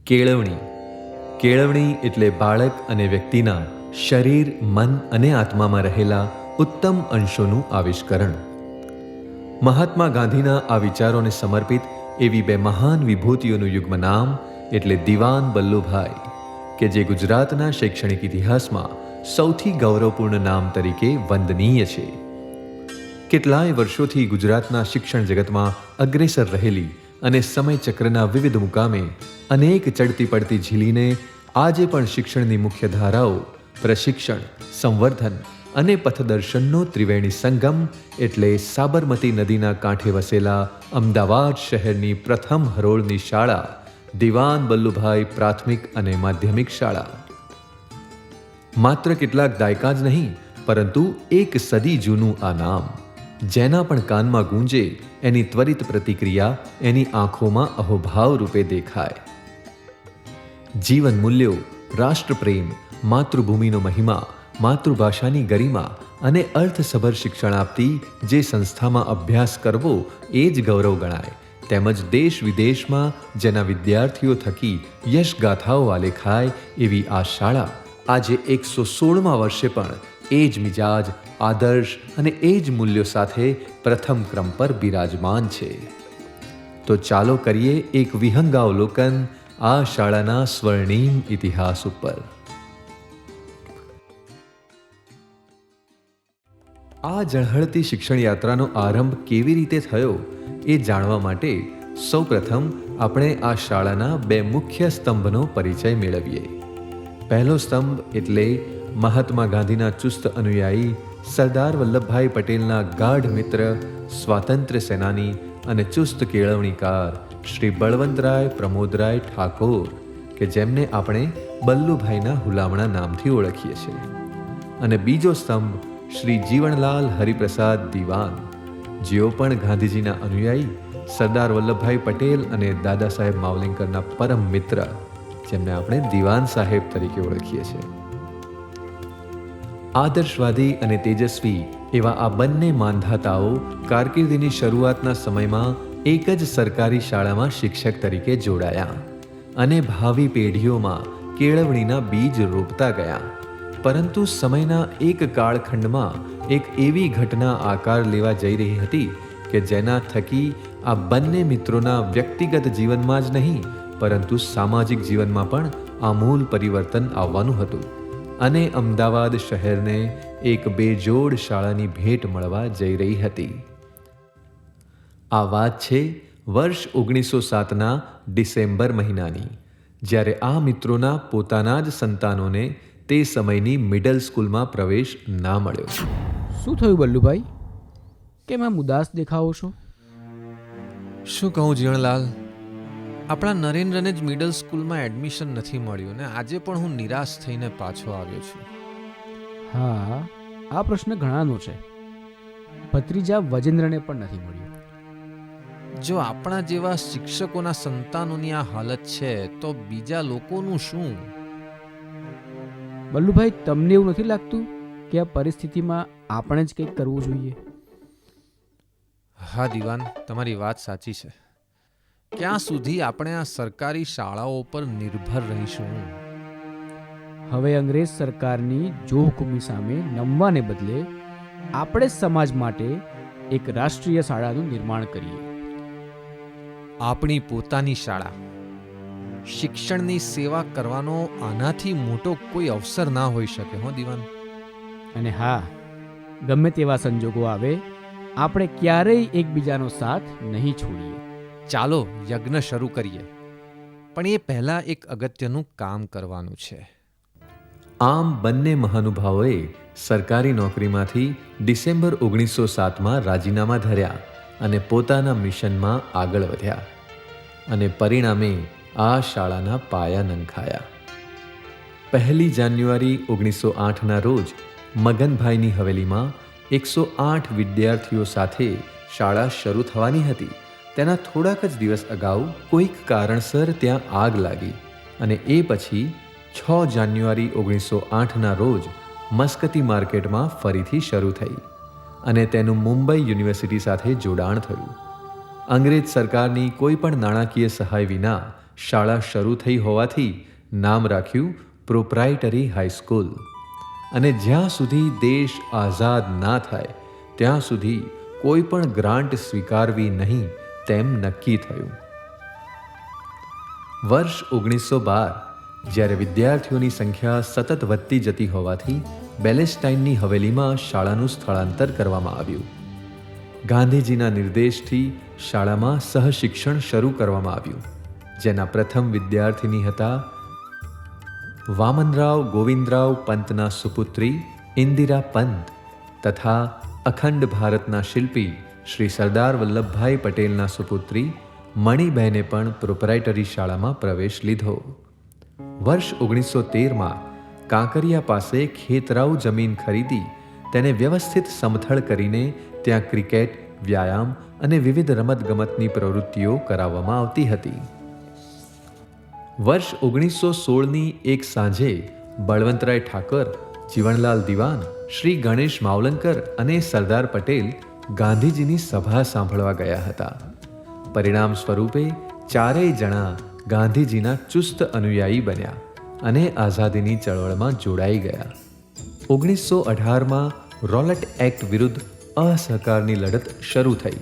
કેળવણી. કેળવણી એટલે બાળક અને વ્યક્તિના શરીર, મન અને આત્મામાં રહેલા ઉત્તમ અંશોનું આવિષ્કરણ. મહાત્મા ગાંધીના આ વિચારોને સમર્પિત એવી બે મહાન વિભૂતિઓનું યુગ્મ નામ એટલે દિવાન બલ્લુભાઈ, કે જે ગુજરાતના શૈક્ષણિક ઇતિહાસમાં સૌથી ગૌરવપૂર્ણ નામ તરીકે વંદનીય છે. કેટલાય વર્ષોથી ગુજરાતના શિક્ષણ જગતમાં અગ્રેસર રહેલી અને સમયચક્રના વિવિધ મુકામે અનેક ચડતી પડતી ઝીલીને આજે પણ શિક્ષણની મુખ્ય ધારાઓ પ્રશિક્ષણ, સંવર્ધન અને પથદર્શનનો ત્રિવેણી સંગમ એટલે સાબરમતી નદીના કાંઠે વસેલા અમદાવાદ શહેરની પ્રથમ હરોળની શાળા દિવાન બલ્લુભાઈ પ્રાથમિક અને માધ્યમિક શાળા. માત્ર કેટલાક દાયકા જ નહીં, પરંતુ એક સદી જૂનું આ નામ, જેના પણ કાનમાં ગૂંજે એની ત્વરિત પ્રતિક્રિયા એની આંખોમાં અહોભાવ રૂપે દેખાય. જીવન મૂલ્યો, રાષ્ટ્રપ્રેમ, માતૃભૂમિનો મહિમા, માતૃભાષાની ગરિમા અને અર્થસભર શિક્ષણ આપતી જે સંસ્થામાં અભ્યાસ કરવો એ જ ગૌરવ ગણાય. તેમજ દેશ વિદેશમાં જેના વિદ્યાર્થીઓ થકી યશગાથાઓ આલેખાય એવી આ શાળા આજે 116મા વર્ષે પણ એ જ મિજાજ, આદર્શ અને એ જ મૂલ્યો સાથે પ્રથમ ક્રમ પર બિરાજમાન છે. તો ચાલો કરીએ એક વિહંગાવલોકન આ શાળાના સ્વર્ણિમ ઇતિહાસ ઉપર. આ ઝળહળતી શિક્ષણ યાત્રાનો આરંભ કેવી રીતે થયો એ જાણવા માટે સૌપ્રથમ આપણે આ શાળાના બે મુખ્ય સ્તંભનો પરિચય મેળવીએ. પહેલો સ્તંભ એટલે મહાત્મા ગાંધીના ચુસ્ત અનુયાયી સરદાર વલ્લભભાઈ પટેલના ગાઢ મિત્ર, સ્વાતંત્ર્ય સેનાની અને ચુસ્ત કેળવણીકાર શ્રી બળવંતરાય પ્રમોદરાય ઠાકોર, કે જેમને આપણે બલ્લુભાઈના હુલામણા નામથી ઓળખીએ છીએ. અને બીજો સ્તંભ શ્રી જીવણલાલ હરિપ્રસાદ દિવાન, જેઓ પણ ગાંધીજીના અનુયાયી સરદાર વલ્લભભાઈ પટેલ અને દાદા સાહેબ માવલેંકરના પરમ મિત્ર, જેમને આપણે દિવાન સાહેબ તરીકે ઓળખીએ છીએ. આદર્શવાદી અને તેજસ્વી એવા આ બંને માનધાતાઓ કારકિર્દીની શરૂઆતના સમયમાં એક જ સરકારી શાળામાં શિક્ષક તરીકે જોડાયા અને ભાવિ પેઢીઓમાં કેળવણીના બીજ રોપતા ગયા. પરંતુ સમયના એક કાળખંડમાં એક એવી ઘટના આકાર લેવા જઈ રહી હતી કે જેના થકી આ બંને મિત્રોના વ્યક્તિગત જીવનમાં જ નહીં, પરંતુ સામાજિક જીવનમાં પણ આમૂલ પરિવર્તન આવવાનું હતું અને અમદાવાદ શહેરને એક બેજોડ શાળાની ભેટ મળવા જઈ રહી હતી. આ વાત છે વર્ષ 1907ના ડિસેમ્બર મહિનાની, જ્યારે આ મિત્રોના પોતાના જ સંતાનોને તે સમયની મિડલ સ્કૂલમાં પ્રવેશ ના મળ્યો. શું થયું બલ્લુભાઈ? કેમ આમ ઉદાસ દેખાવો છો? શું કહું જીવણલાલ, આપણા નરેન્દ્રને જ મિડલ સ્કૂલમાં એડમિશન નથી મળ્યું ને આજે પણ હું નિરાશ થઈને પાછો આવ્યો છું. હા, આ પ્રશ્ન ઘણાનો છે. ભત્રીજા વજેન્દ્રને પણ નથી મળ્યું. જો આપણા જેવા શિક્ષકોના સંતાનોની આ હાલત છે તો બીજા લોકોનું શું? બલ્લુભાઈ, તમને એવું નથી લાગતું કે આ પરિસ્થિતિમાં આપણે જ કંઈક કરવું જોઈએ? હા દિવાન, તમારી વાત સાચી છે. ક્યાં સુધી આપણે આ સરકારી શાળાઓ પર નિર્ભર રહીશું? હવે અંગ્રેજ સરકારની જોહુકમી સામે નમવાને બદલે આપણે સમાજ માટે એક રાષ્ટ્રીય શાળાનું નિર્માણ કરીએ. આપણી પોતાની શાળા, શિક્ષણની સેવા કરવાનો આનાથી મોટો કોઈ અવસર ના હોઈ શકે. હો દિવાન. અને હા, ગમે તેવા સંજોગો આવે, આપણે ક્યારેય એકબીજાનો સાથ નહીં છોડીએ. ચાલો યજ્ઞ શરૂ કરીએ, પણ એ પહેલા એક અગત્યનું કામ કરવાનું છે. આમ બંને મહાનુભાવોએ સરકારી નોકરીમાંથી ડિસેમ્બર 1907માં રાજીનામા ધર્યા અને પોતાના મિશનમાં આગળ વધ્યા અને પરિણામે આ શાળાના પાયા નંખાયા. 1 જાન્યુઆરી 1908ના રોજ મગનભાઈની હવેલીમાં 108 વિદ્યાર્થીઓ સાથે શાળા શરૂ થવાની હતી. તેના થોડાક જ દિવસ અગાઉ કોઈક કારણસર ત્યાં આગ લાગી અને એ પછી 6 જાન્યુઆરી 1908ના રોજ મસ્કતી માર્કેટમાં ફરીથી શરૂ થઈ અને તેનું મુંબઈ યુનિવર્સિટી સાથે જોડાણ થયું. અંગ્રેજ સરકારની કોઈ પણ નાણાકીય સહાય વિના શાળા શરૂ થઈ હોવાથી નામ રાખ્યું પ્રોપ્રાઇટરી હાઈસ્કૂલ. અને જ્યાં સુધી દેશ આઝાદ ના થાય ત્યાં સુધી કોઈ પણ ગ્રાન્ટ સ્વીકારવી નહીં તેમ નક્કી થયું. વર્ષ 1912 જ્યારે વિદ્યાર્થીઓની સંખ્યા સતત વધતી જતી હોવાથી બેલેસ્ટાઇનની હવેલીમાં શાળાનું સ્થળાંતર કરવામાં આવ્યું. ગાંધીજીના નિર્દેશથી શાળામાં સહશિક્ષણ શરૂ કરવામાં આવ્યું, જેના પ્રથમ વિદ્યાર્થીની હતા વામનરાવ ગોવિંદરાવ પંતના સુપુત્રી ઇન્દિરા પંત તથા અખંડ ભારતના શિલ્પી શ્રી સરદાર વલ્લભભાઈ પટેલના સુપુત્રી મણિબહેને પણ પ્રોપ્રાઇટરી શાળામાં પ્રવેશ લીધો. વર્ષ 1913માં કાંકરિયા પાસે ખેતરાઉ જમીન ખરીદી તેને વ્યવસ્થિત સમથળ કરીને ત્યાં ક્રિકેટ, વ્યાયામ અને વિવિધ રમતગમતની પ્રવૃત્તિઓ કરાવવામાં આવતી હતી. વર્ષ 1916ની એક સાંજે બળવંતરાય ઠાકર, જીવણલાલ દિવાન, શ્રી ગણેશ માવલંકર અને સરદાર પટેલ ગાંધીજીની સભા સાંભળવા ગયા હતા. પરિણામ સ્વરૂપે ચારેય જણા ગાંધીજીના ચુસ્ત અનુયાયી બન્યા અને આઝાદીની ચળવળમાં જોડાઈ ગયા. 1918માં રોલટ એક્ટ વિરુદ્ધ અસહકારની લડત શરૂ થઈ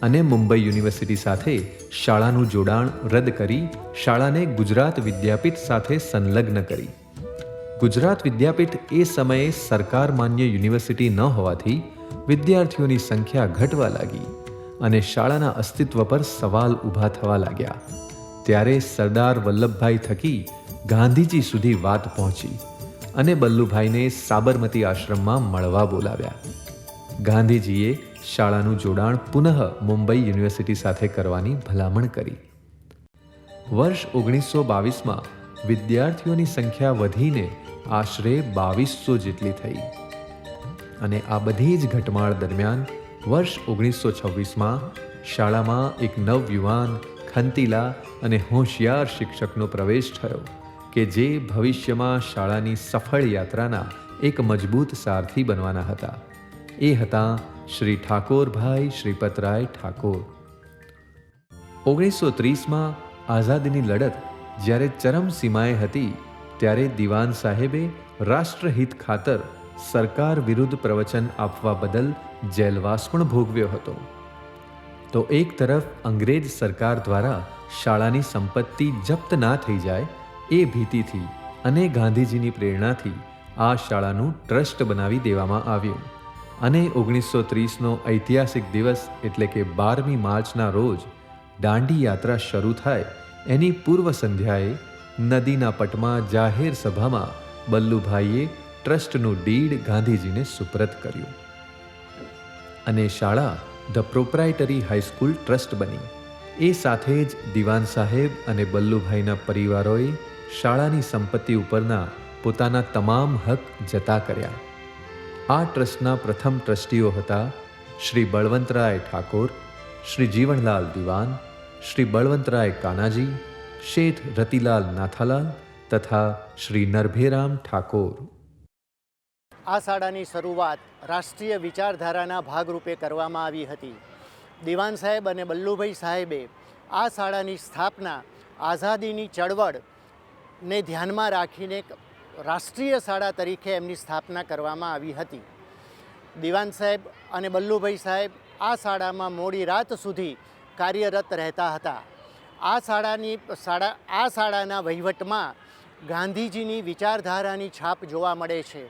અને મુંબઈ યુનિવર્સિટી સાથે શાળાનું જોડાણ રદ કરી શાળાને ગુજરાત વિદ્યાપીઠ સાથે સંલગ્ન કરી. ગુજરાત વિદ્યાપીઠ એ સમયે સરકાર માન્ય યુનિવર્સિટી ન હોવાથી વિદ્યાર્થીઓની સંખ્યા ઘટવા લાગી અને શાળાના અસ્તિત્વ પર સવાલ ઊભા થવા લાગ્યા. ત્યારે સરદાર વલ્લભભાઈ થકી ગાંધીજી સુધી વાત પહોંચી અને બલ્લુભાઈને સાબરમતી આશ્રમમાં મળવા બોલાવ્યા. ગાંધીજીએ શાળાનું જોડાણ પુનઃ મુંબઈ યુનિવર્સિટી સાથે કરવાની ભલામણ કરી. વર્ષ 1922માં વિદ્યાર્થીઓની સંખ્યા વધીને આશરે 2200 જેટલી થઈ અને આ બધી જ ઘટમાળ દરમિયાન વર્ષ 1926માં શાળામાં એક નવયુવાન, ખંતીલા અને હોશિયાર શિક્ષકનો પ્રવેશ થયો કે જે ભવિષ્યમાં શાળાની સફળ યાત્રાના એક મજબૂત સારથી બનવાના હતા. એ હતા શ્રી ઠાકોરભાઈ શ્રીપતરાય ઠાકોર. 1930માં આઝાદીની લડત જ્યારે ચરમસીમાએ હતી ત્યારે દિવાન સાહેબે રાષ્ટ્રહિત ખાતર સરકાર વિરુદ્ધ પ્રવચન આપવા બદલ જેલવાસ પણ ભોગવ્યો હતો. તો એક તરફ અંગ્રેજ સરકાર દ્વારા શાળાની સંપત્તિ જપ્ત ના થઈ જાય એ ભીતિથી અને ગાંધીજીની પ્રેરણાથી આ શાળાનું ટ્રસ્ટ બનાવી દેવામાં આવ્યું અને 1930નો ઐતિહાસિક દિવસ એટલે કે 12મી માર્ચના રોજ દાંડી યાત્રા શરૂ થાય એની પૂર્વ સંધ્યાએ નદીના પટમાં જાહેર સભામાં બલ્લુભાઈએ ટ્રસ્ટનું ડીડ ગાંધીજીને સુપરત કર્યું અને શાળા ધ પ્રોપ્રાઇટરી હાઈસ્કૂલ ટ્રસ્ટ બની. એ સાથે જ દિવાન સાહેબ અને બલ્લુભાઈના પરિવારોએ શાળાની સંપત્તિ ઉપરના પોતાના તમામ હક જતા કર્યા. આ ટ્રસ્ટના પ્રથમ ટ્રસ્ટીઓ હતા શ્રી બળવંતરાય ઠાકોર, શ્રી જીવણલાલ દિવાન, શ્રી બળવંતરાય કાનાજી, શેઠ રતિલાલ નાથાલાલ તથા શ્રી નરભેરામ ઠાકોર. આ શાળાની શરૂઆત રાષ્ટ્રીય વિચારધારાના ભાગરૂપે કરવામાં આવી હતી. દિવાન સાહેબ અને બલ્લુભાઈ સાહેબે આ શાળાની સ્થાપના આઝાદીની ચળવળને ધ્યાનમાં રાખીને રાષ્ટ્રીય શાળા તરીકે એમની સ્થાપના કરવામાં આવી હતી. દિવાન સાહેબ અને બલ્લુભાઈ સાહેબ આ શાળામાં મોડી રાત સુધી કાર્યરત રહેતા હતા. આ શાળાના વહીવટમાં ગાંધીજીની વિચારધારાની છાપ જોવા મળે છે.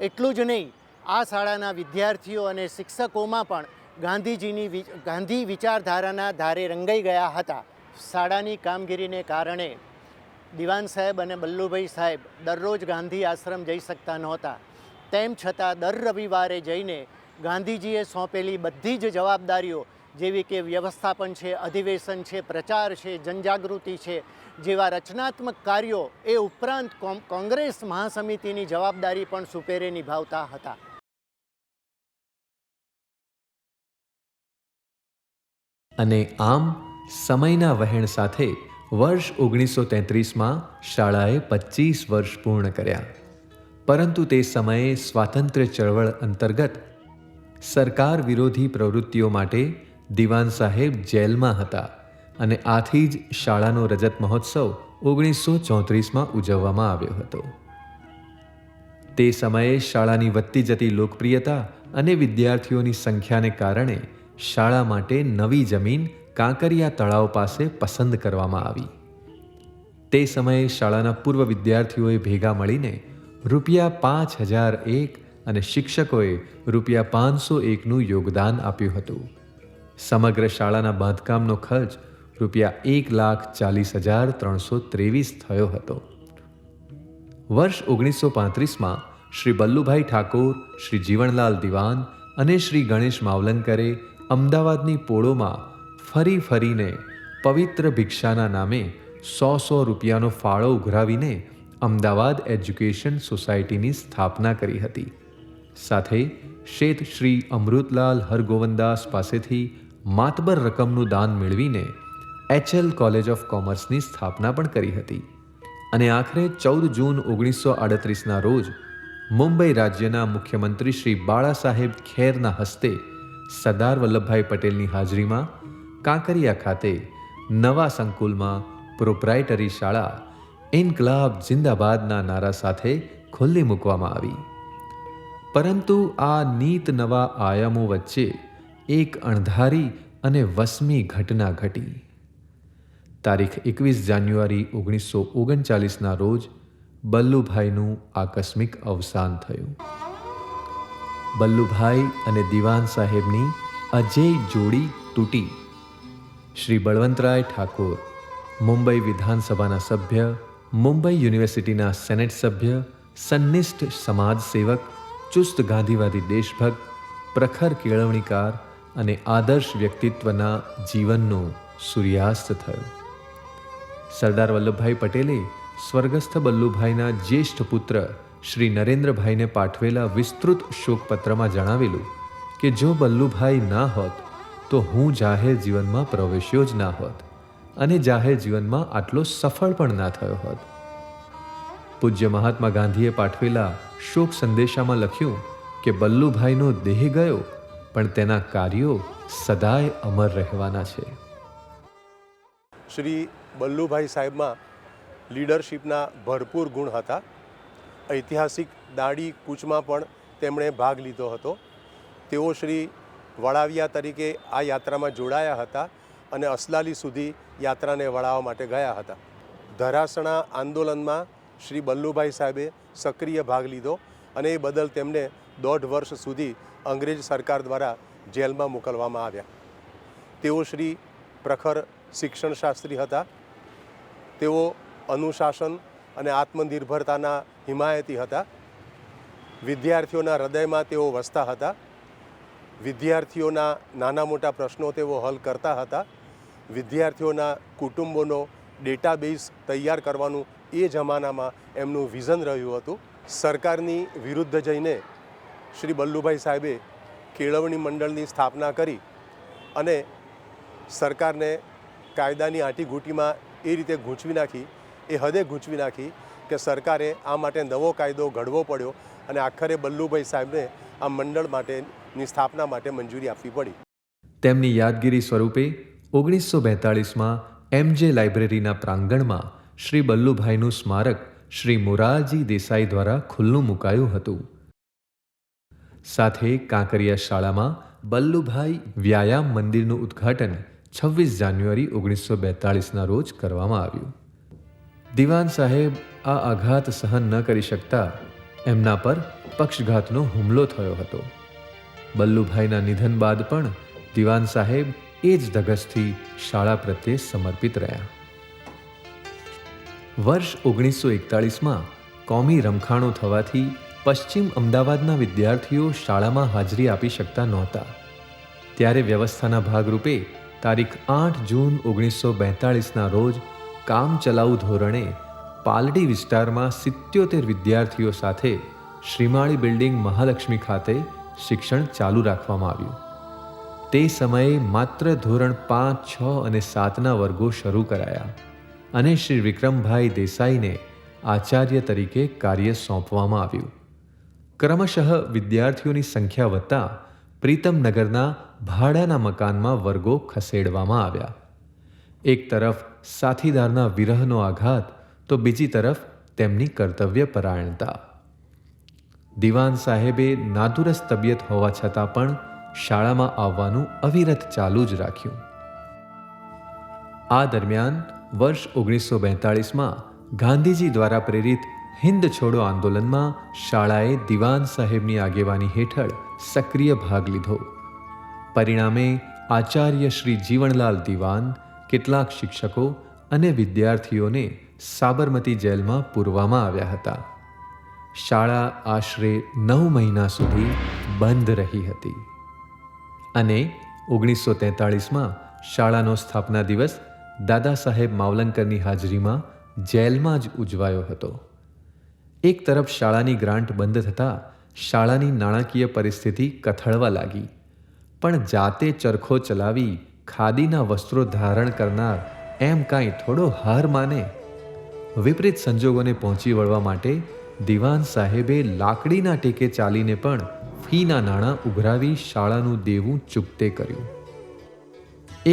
એટલું જ નહીં, આ શાળાના વિદ્યાર્થીઓ અને શિક્ષકોમાં પણ ગાંધી વિચારધારાના ધારે રંગાઈ ગયા હતા. શાળાની કામગીરીને કારણે દિવાન સાહેબ અને બલ્લુભાઈ સાહેબ દરરોજ ગાંધી આશ્રમ જઈ શકતા નહોતા. તેમ છતાં દર રવિવારે જઈને ગાંધીજીએ સોંપેલી બધી જ જવાબદારીઓ જેવી કે વ્યવસ્થાપન છે, અધિવેશન છે, પ્રચાર છે, જનજાગૃતિ છે જેવા રચનાત્મક કાર્યો એ ઉપરાંત કોંગ્રેસ મહાસમિતિની જવાબદારી પણ સુપેરે નિભાવતા હતા. અને આમ સમયના વહેણ સાથે વર્ષ 1933માં શાળાએ 25 વર્ષ પૂર્ણ કર્યા. પરંતુ તે સમયે સ્વાતંત્ર્ય ચળવળ અંતર્ગત સરકાર વિરોધી પ્રવૃત્તિઓ માટે દિવાન સાહેબ જેલમાં હતા અને આથી જ શાળાનો રજત મહોત્સવ 1934માં ઉજવવામાં આવ્યો હતો. તે સમયે શાળાની વધતી જતી લોકપ્રિયતા અને વિદ્યાર્થીઓની સંખ્યાને કારણે શાળા માટે નવી જમીન કાંકરિયા તળાવ પાસે પસંદ કરવામાં આવી. તે સમયે શાળાના પૂર્વ વિદ્યાર્થીઓએ ભેગા મળીને ₹5001 અને શિક્ષકોએ ₹501નું યોગદાન આપ્યું હતું. સમગ્ર શાળાના બાંધકામનો ખર્ચ ₹1,40,323 થયો હતો. વર્ષ 1935માં શ્રી બલ્લુભાઈ ઠાકોર, શ્રી જીવણલાલ દિવાન અને શ્રી ગણેશ માવલંકરે અમદાવાદની પોળોમાં ફરીને પવિત્ર ભિક્ષાના નામે ₹100 ફાળો ઉઘરાવીને અમદાવાદ એજ્યુકેશન સોસાયટીની સ્થાપના કરી હતી. સાથે શેઠ શ્રી અમૃતલાલ હરગોવનદાસ પાસેથી માતબર રકમનું દાન મેળવીને HL કોલેજ ઓફ કોમર્સની સ્થાપના પણ કરી હતી. અને આખરે 14 જૂન 1938ના રોજ મુંબઈ રાજ્યના મુખ્યમંત્રી શ્રી બાળાસાહેબ ખેરના હસ્તે સરદાર વલ્લભભાઈ પટેલની હાજરીમાં કાંકરિયા ખાતે નવા સંકુલમાં પ્રોપ્રાઇટરી શાળા ઇન્કલાબ જિંદાબાદના નારા સાથે ખુલ્લી મૂકવામાં આવી. પરંતુ આ નીત નવા આયામો વચ્ચે એક અણધારી અને વસમી ઘટના ઘટી. તારીખ 21 જાન્યુઆરી 1939ના રોજ બલ્લુભાઈનું આકસ્મિક અવસાન થયું. બલ્લુભાઈ અને દિવાન સાહેબની અજેય જોડી તૂટી. શ્રી બળવંતરાય ઠાકોર, મુંબઈ વિધાનસભાના સભ્ય, મુંબઈ યુનિવર્સિટીના સેનેટ સભ્ય, સંનિષ્ઠ સમાજ સેવક, ચુસ્ત ગાંધીવાદી દેશભક્ત, પ્રખર કેળવણીકાર અને આદર્શ વ્યક્તિત્વના જીવનનો સૂર્યાસ્ત થયો. સરદાર વલ્લભભાઈ પટેલે સ્વર્ગસ્થ બલ્લુભાઈના જ્યેષ્ઠ પુત્ર શ્રી નરેન્દ્રભાઈને પાઠવેલા વિસ્તૃત શોકપત્રમાં જણાવેલું કે જો બલ્લુભાઈ ના હોત તો હું જાહેર જીવનમાં પ્રવેશ્યો જ ના હોત અને જાહેર જીવનમાં આટલો સફળ પણ ના થયો હોત. પૂજ્ય મહાત્મા ગાંધીએ પાઠવેલા શોક સંદેશામાં લખ્યું કે બલ્લુભાઈનો દેહ ગયો પણ તેના કાર્યો સદાય અમર રહેવાના છે. શ્રી બલ્લુભાઈ સાહેબમાં લીડરશિપના ભરપૂર ગુણ હતા. ઐતિહાસિક દાંડી કૂચમાં પણ તેમણે ભાગ લીધો હતો. તેઓ શ્રી વડાવિયા તરીકે આ યાત્રામાં જોડાયા હતા અને અસલાલી સુધી યાત્રાને વળાવવા માટે ગયા હતા. ધરાસણા આંદોલનમાં શ્રી બલ્લુભાઈ સાહેબે સક્રિય ભાગ લીધો અને એ બદલ તેમને 1.5 વર્ષ સુધી અંગ્રેજ સરકાર દ્વારા જેલમાં મોકલવામાં આવ્યા. તેઓ શ્રી પ્રખર શિક્ષણશાસ્ત્રી હતા. તેઓ અનુશાસન અને આત્મનિર્ભરતાના હિમાયતી હતા. વિદ્યાર્થીઓના હૃદયમાં તેઓ વસતા હતા. વિદ્યાર્થીઓના નાના મોટા પ્રશ્નો તેઓ હલ કરતા હતા. વિદ્યાર્થીઓના કુટુંબોનો ડેટાબેઝ તૈયાર કરવાનું એ જમાનામાં એમનું વિઝન રહ્યું હતું. સરકારની વિરુદ્ધ જઈને શ્રી બલ્લુભાઈ સાહેબે કેળવણી મંડળની સ્થાપના કરી અને સરકારને કાયદાની આંટીઘૂંટીમાં એ રીતે ગૂંચવી નાખી, એ હદે ગૂંચવી નાખી કે સરકારે આ માટે નવો કાયદો ઘડવો પડ્યો અને આખરે બલ્લુભાઈ સાહેબને આ મંડળ માટેની સ્થાપના માટે મંજૂરી આપવી પડી. તેમની યાદગીરી સ્વરૂપે 1942માં MJ લાઇબ્રેરીના પ્રાંગણમાં શ્રી બલ્લુભાઈનું સ્મારક શ્રી મોરારજી દેસાઈ દ્વારા ખુલ્લું મુકાયું હતું. સાથે કાંકરિયા શાળામાં બલ્લુભાઈ વ્યાયામ મંદિરનું ઉદ્ઘાટન 26 જાન્યુઆરી 1942ના રોજ કરવામાં આવ્યું. દિવાન સાહેબ આ આઘાત સહન ન કરી શકતા એમના પર પક્ષઘાતનો હુમલો થયો હતો. બલ્લુભાઈના નિધન બાદ પણ દિવાન સાહેબ એ જ ધગશથી શાળા પ્રત્યે સમર્પિત રહ્યા. વર્ષ 1941માં કોમી રમખાણો થવાથી પશ્ચિમ અમદાવાદના વિદ્યાર્થીઓ શાળામાં હાજરી આપી શકતા નહોતા. ત્યારે વ્યવસ્થાના ભાગરૂપે તારીખ 8 જૂન 1942ના રોજ કામચલાઉ ધોરણે પાલડી વિસ્તારમાં 77 વિદ્યાર્થીઓ સાથે શ્રીમાળી બિલ્ડિંગ મહાલક્ષ્મી ખાતે શિક્ષણ ચાલુ રાખવામાં આવ્યું. તે સમયે માત્ર ધોરણ 5, 6 અને 7ના વર્ગો શરૂ કરાયા અને શ્રી વિક્રમભાઈ દેસાઈને આચાર્ય તરીકે કાર્ય સોંપવામાં આવ્યું. ક્રમશઃ વિદ્યાર્થીઓની સંખ્યા વધતા પ્રીતમનગરના ભાડાના મકાનમાં વર્ગો ખસેડવામાં આવ્યા. એક તરફ સાથીદારના વિરહનો આઘાત તો બીજી તરફ તેમની કર્તવ્ય પરાયણતા. દિવાન સાહેબે નાદુરસ્ત તબિયત હોવા છતાં પણ શાળામાં આવવાનું અવિરત ચાલુ જ રાખ્યું. આ દરમિયાન વર્ષ 1942માં ગાંધીજી દ્વારા પ્રેરિત હિન્દ છોડો આંદોલનમાં શાળાએ દિવાન સાહેબની આગેવાની હેઠળ સક્રિય ભાગ લીધો. પરિણામે આચાર્ય શ્રી જીવણલાલ દિવાન, કેટલાક શિક્ષકો અને વિદ્યાર્થીઓને સાબરમતી જેલમાં પૂરવામાં આવ્યા હતા. શાળા આશરે 9 મહિના સુધી બંધ રહી હતી અને 1943માં શાળાનો સ્થાપના દિવસ દાદા સાહેબ માવલંકરની હાજરીમાં જેલમાં જ ઉજવાયો હતો. એક તરફ શાળાની ગ્રાન્ટ બંધ થતાં શાળાની નાણાકીય પરિસ્થિતિ કથળવા લાગી, પણ જાતે ચરખો ચલાવી ખાદીના વસ્ત્રો ધારણ કરનાર એમ કાંઈ થોડો હાર માને. વિપરીત સંજોગોને પહોંચી વળવા માટે દિવાન સાહેબે લાકડીના ટેકે ચાલીને પણ ફીના નાણાં ઉઘરાવી શાળાનું દેવું ચૂકતે કર્યું.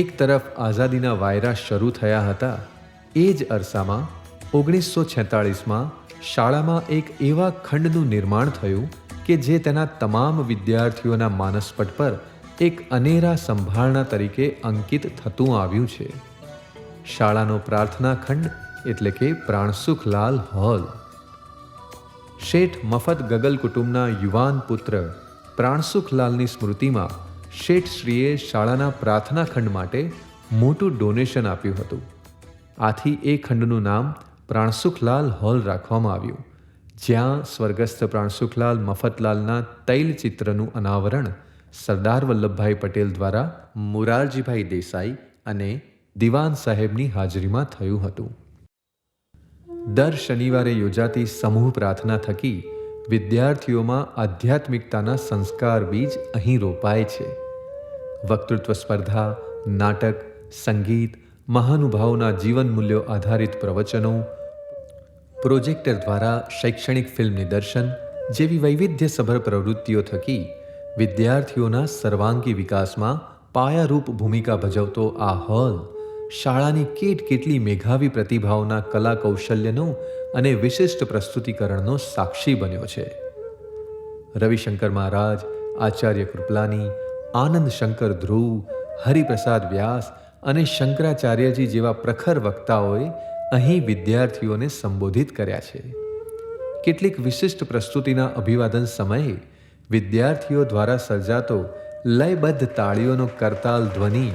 એક તરફ આઝાદીના વાયરા શરૂ થયા હતા, એ જ અરસામાં 1946માં શાળામાં એક એવા ખંડનું નિર્માણ થયું કે જે તેના તમામ વિદ્યાર્થીઓના માનસપટ પર એક અનેરા સંભાળના તરીકે અંકિત થતું આવ્યું છે. શાળાનો પ્રાર્થના ખંડ એટલે કે પ્રાણસુખલાલ હોલ. શેઠ મફત ગગલ કુટુંબના યુવાન પુત્ર પ્રાણસુખલાલની સ્મૃતિમાં શેઠશ્રીએ શાળાના પ્રાર્થના ખંડ માટે મોટું ડોનેશન આપ્યું હતું. આથી એ ખંડનું નામ પ્રાણસુખલાલ હોલ રાખવામાં આવ્યું, જ્યાં સ્વર્ગસ્થ પ્રાણસુખલાલ મફતલાલના તૈલચિત્રનું અનાવરણ સરદાર વલ્લભભાઈ પટેલ દ્વારા મોરારજીભાઈ દેસાઈ અને દિવાન સાહેબની હાજરીમાં થયું હતું. દર શનિવારે યોજાતી સમૂહ પ્રાર્થના થકી વિદ્યાર્થીઓમાં આધ્યાત્મિકતાના સંસ્કાર બીજ અહીં રોપાય છે. વક્તૃત્વ સ્પર્ધા, નાટક, સંગીત, મહાનુભાવોના જીવન મૂલ્યો આધારિત પ્રવચનો, પ્રોજેક્ટર દ્વારા શૈક્ષણિક ફિલ્મ નિદર્શન જેવી વૈવિધ્યસભર પ્રવૃત્તિઓ થકી વિદ્યાર્થીઓના સર્વાંગી વિકાસમાં પાયારૂપ ભૂમિકા ભજવતો આ હોલ શાળાની કેટલી મેઘાવી પ્રતિભાઓના કલા કૌશલ્યનો અને વિશિષ્ટ પ્રસ્તુતિકરણનો સાક્ષી બન્યો છે. રવિશંકર મહારાજ, આચાર્ય કૃપલાની, આનંદ શંકર ધ્રુવ, હરિપ્રસાદ વ્યાસ અને શંકરાચાર્યજી જેવા પ્રખર વક્તાઓએ અહીં વિદ્યાર્થીઓને સંબોધિત કર્યા છે. કેટલીક વિશિષ્ટ પ્રસ્તુતિના અભિવાદન સમયે વિદ્યાર્થીઓ દ્વારા સર્જાતો લયબદ્ધ તાળીઓનો કરતાલ ધ્વનિ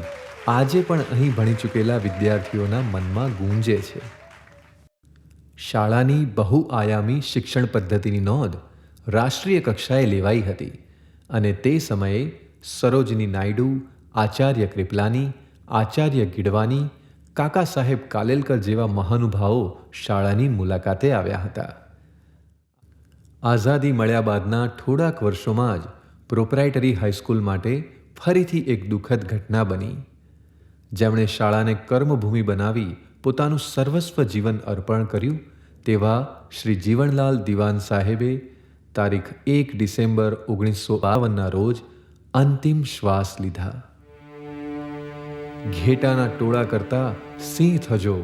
આજે પણ અહીં ભણી ચૂકેલા વિદ્યાર્થીઓના મનમાં ગૂંજે છે. શાળાની બહુઆયામી શિક્ષણ પદ્ધતિની નોંધ રાષ્ટ્રીય કક્ષાએ લેવાઈ હતી અને તે સમયે સરોજની નાયડુ, આચાર્ય કૃપલાની, આચાર્ય ગિડવાની, કાકા સાહેબ કાલેલકર જેવા મહાનુભાવો શાળાની મુલાકાતે આવ્યા હતા. આઝાદી મળ્યા બાદના થોડાક વર્ષોમાં જ પ્રોપ્રાઇટરી હાઈસ્કૂલ માટે ફરીથી એક દુઃખદ ઘટના બની. જેમણે શાળાને કર્મભૂમિ બનાવી પોતાનું સર્વસ્વ જીવન અર્પણ કર્યું તેવા શ્રી જીવણલાલ દિવાન સાહેબે તારીખ 1 ડિસેમ્બર 1952ના રોજ અંતિમ શ્વાસ લીધા. ઘેટાના ટોળા કરતા સિંહ થજો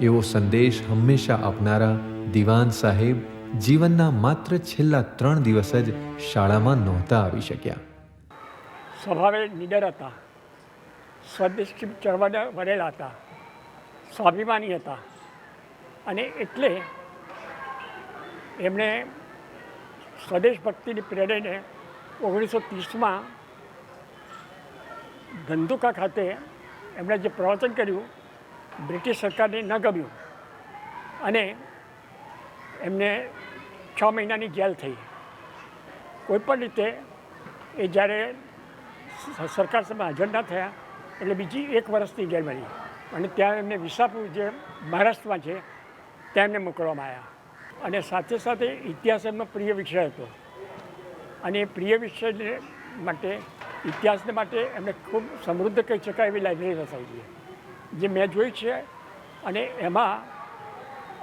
એવો સંદેશ હંમેશા આપનારા દિવાન સાહેબ જીવનના માત્ર છેલ્લા 3 દિવસ જ શાળામાં નહોતા આવી શક્યા. સ્વભાવે નીડર હતા, સ્વદેશી ચળવળ વરેલા હતા, સ્વાભિમાની હતા અને એટલે એમણે સ્વદેશ ભક્તિની પ્રેરણે 1930માં ધંધુકા ખાતે એમણે જે પ્રવચન કર્યું બ્રિટિશ સરકારને ન ગમ્યું અને એમને 6 મહિનાની જેલ થઈ. કોઈપણ રીતે એ જ્યારે સરકાર સામે હાજર ના થયા એટલે બીજી 1 વર્ષની જેલ મળી અને ત્યાં એમને વિસાપુર જે મહારાષ્ટ્રમાં છે ત્યાં એમને મોકલવામાં આવ્યા અને સાથે સાથે ઇતિહાસ એમનો પ્રિય વિષય હતો અને એ પ્રિય વિષય માટે ઇતિહાસને માટે એમને ખૂબ સમૃદ્ધ કહી શકાય એવી લાઇબ્રેરી રચાવી જે મેં જોઈ છે અને એમાં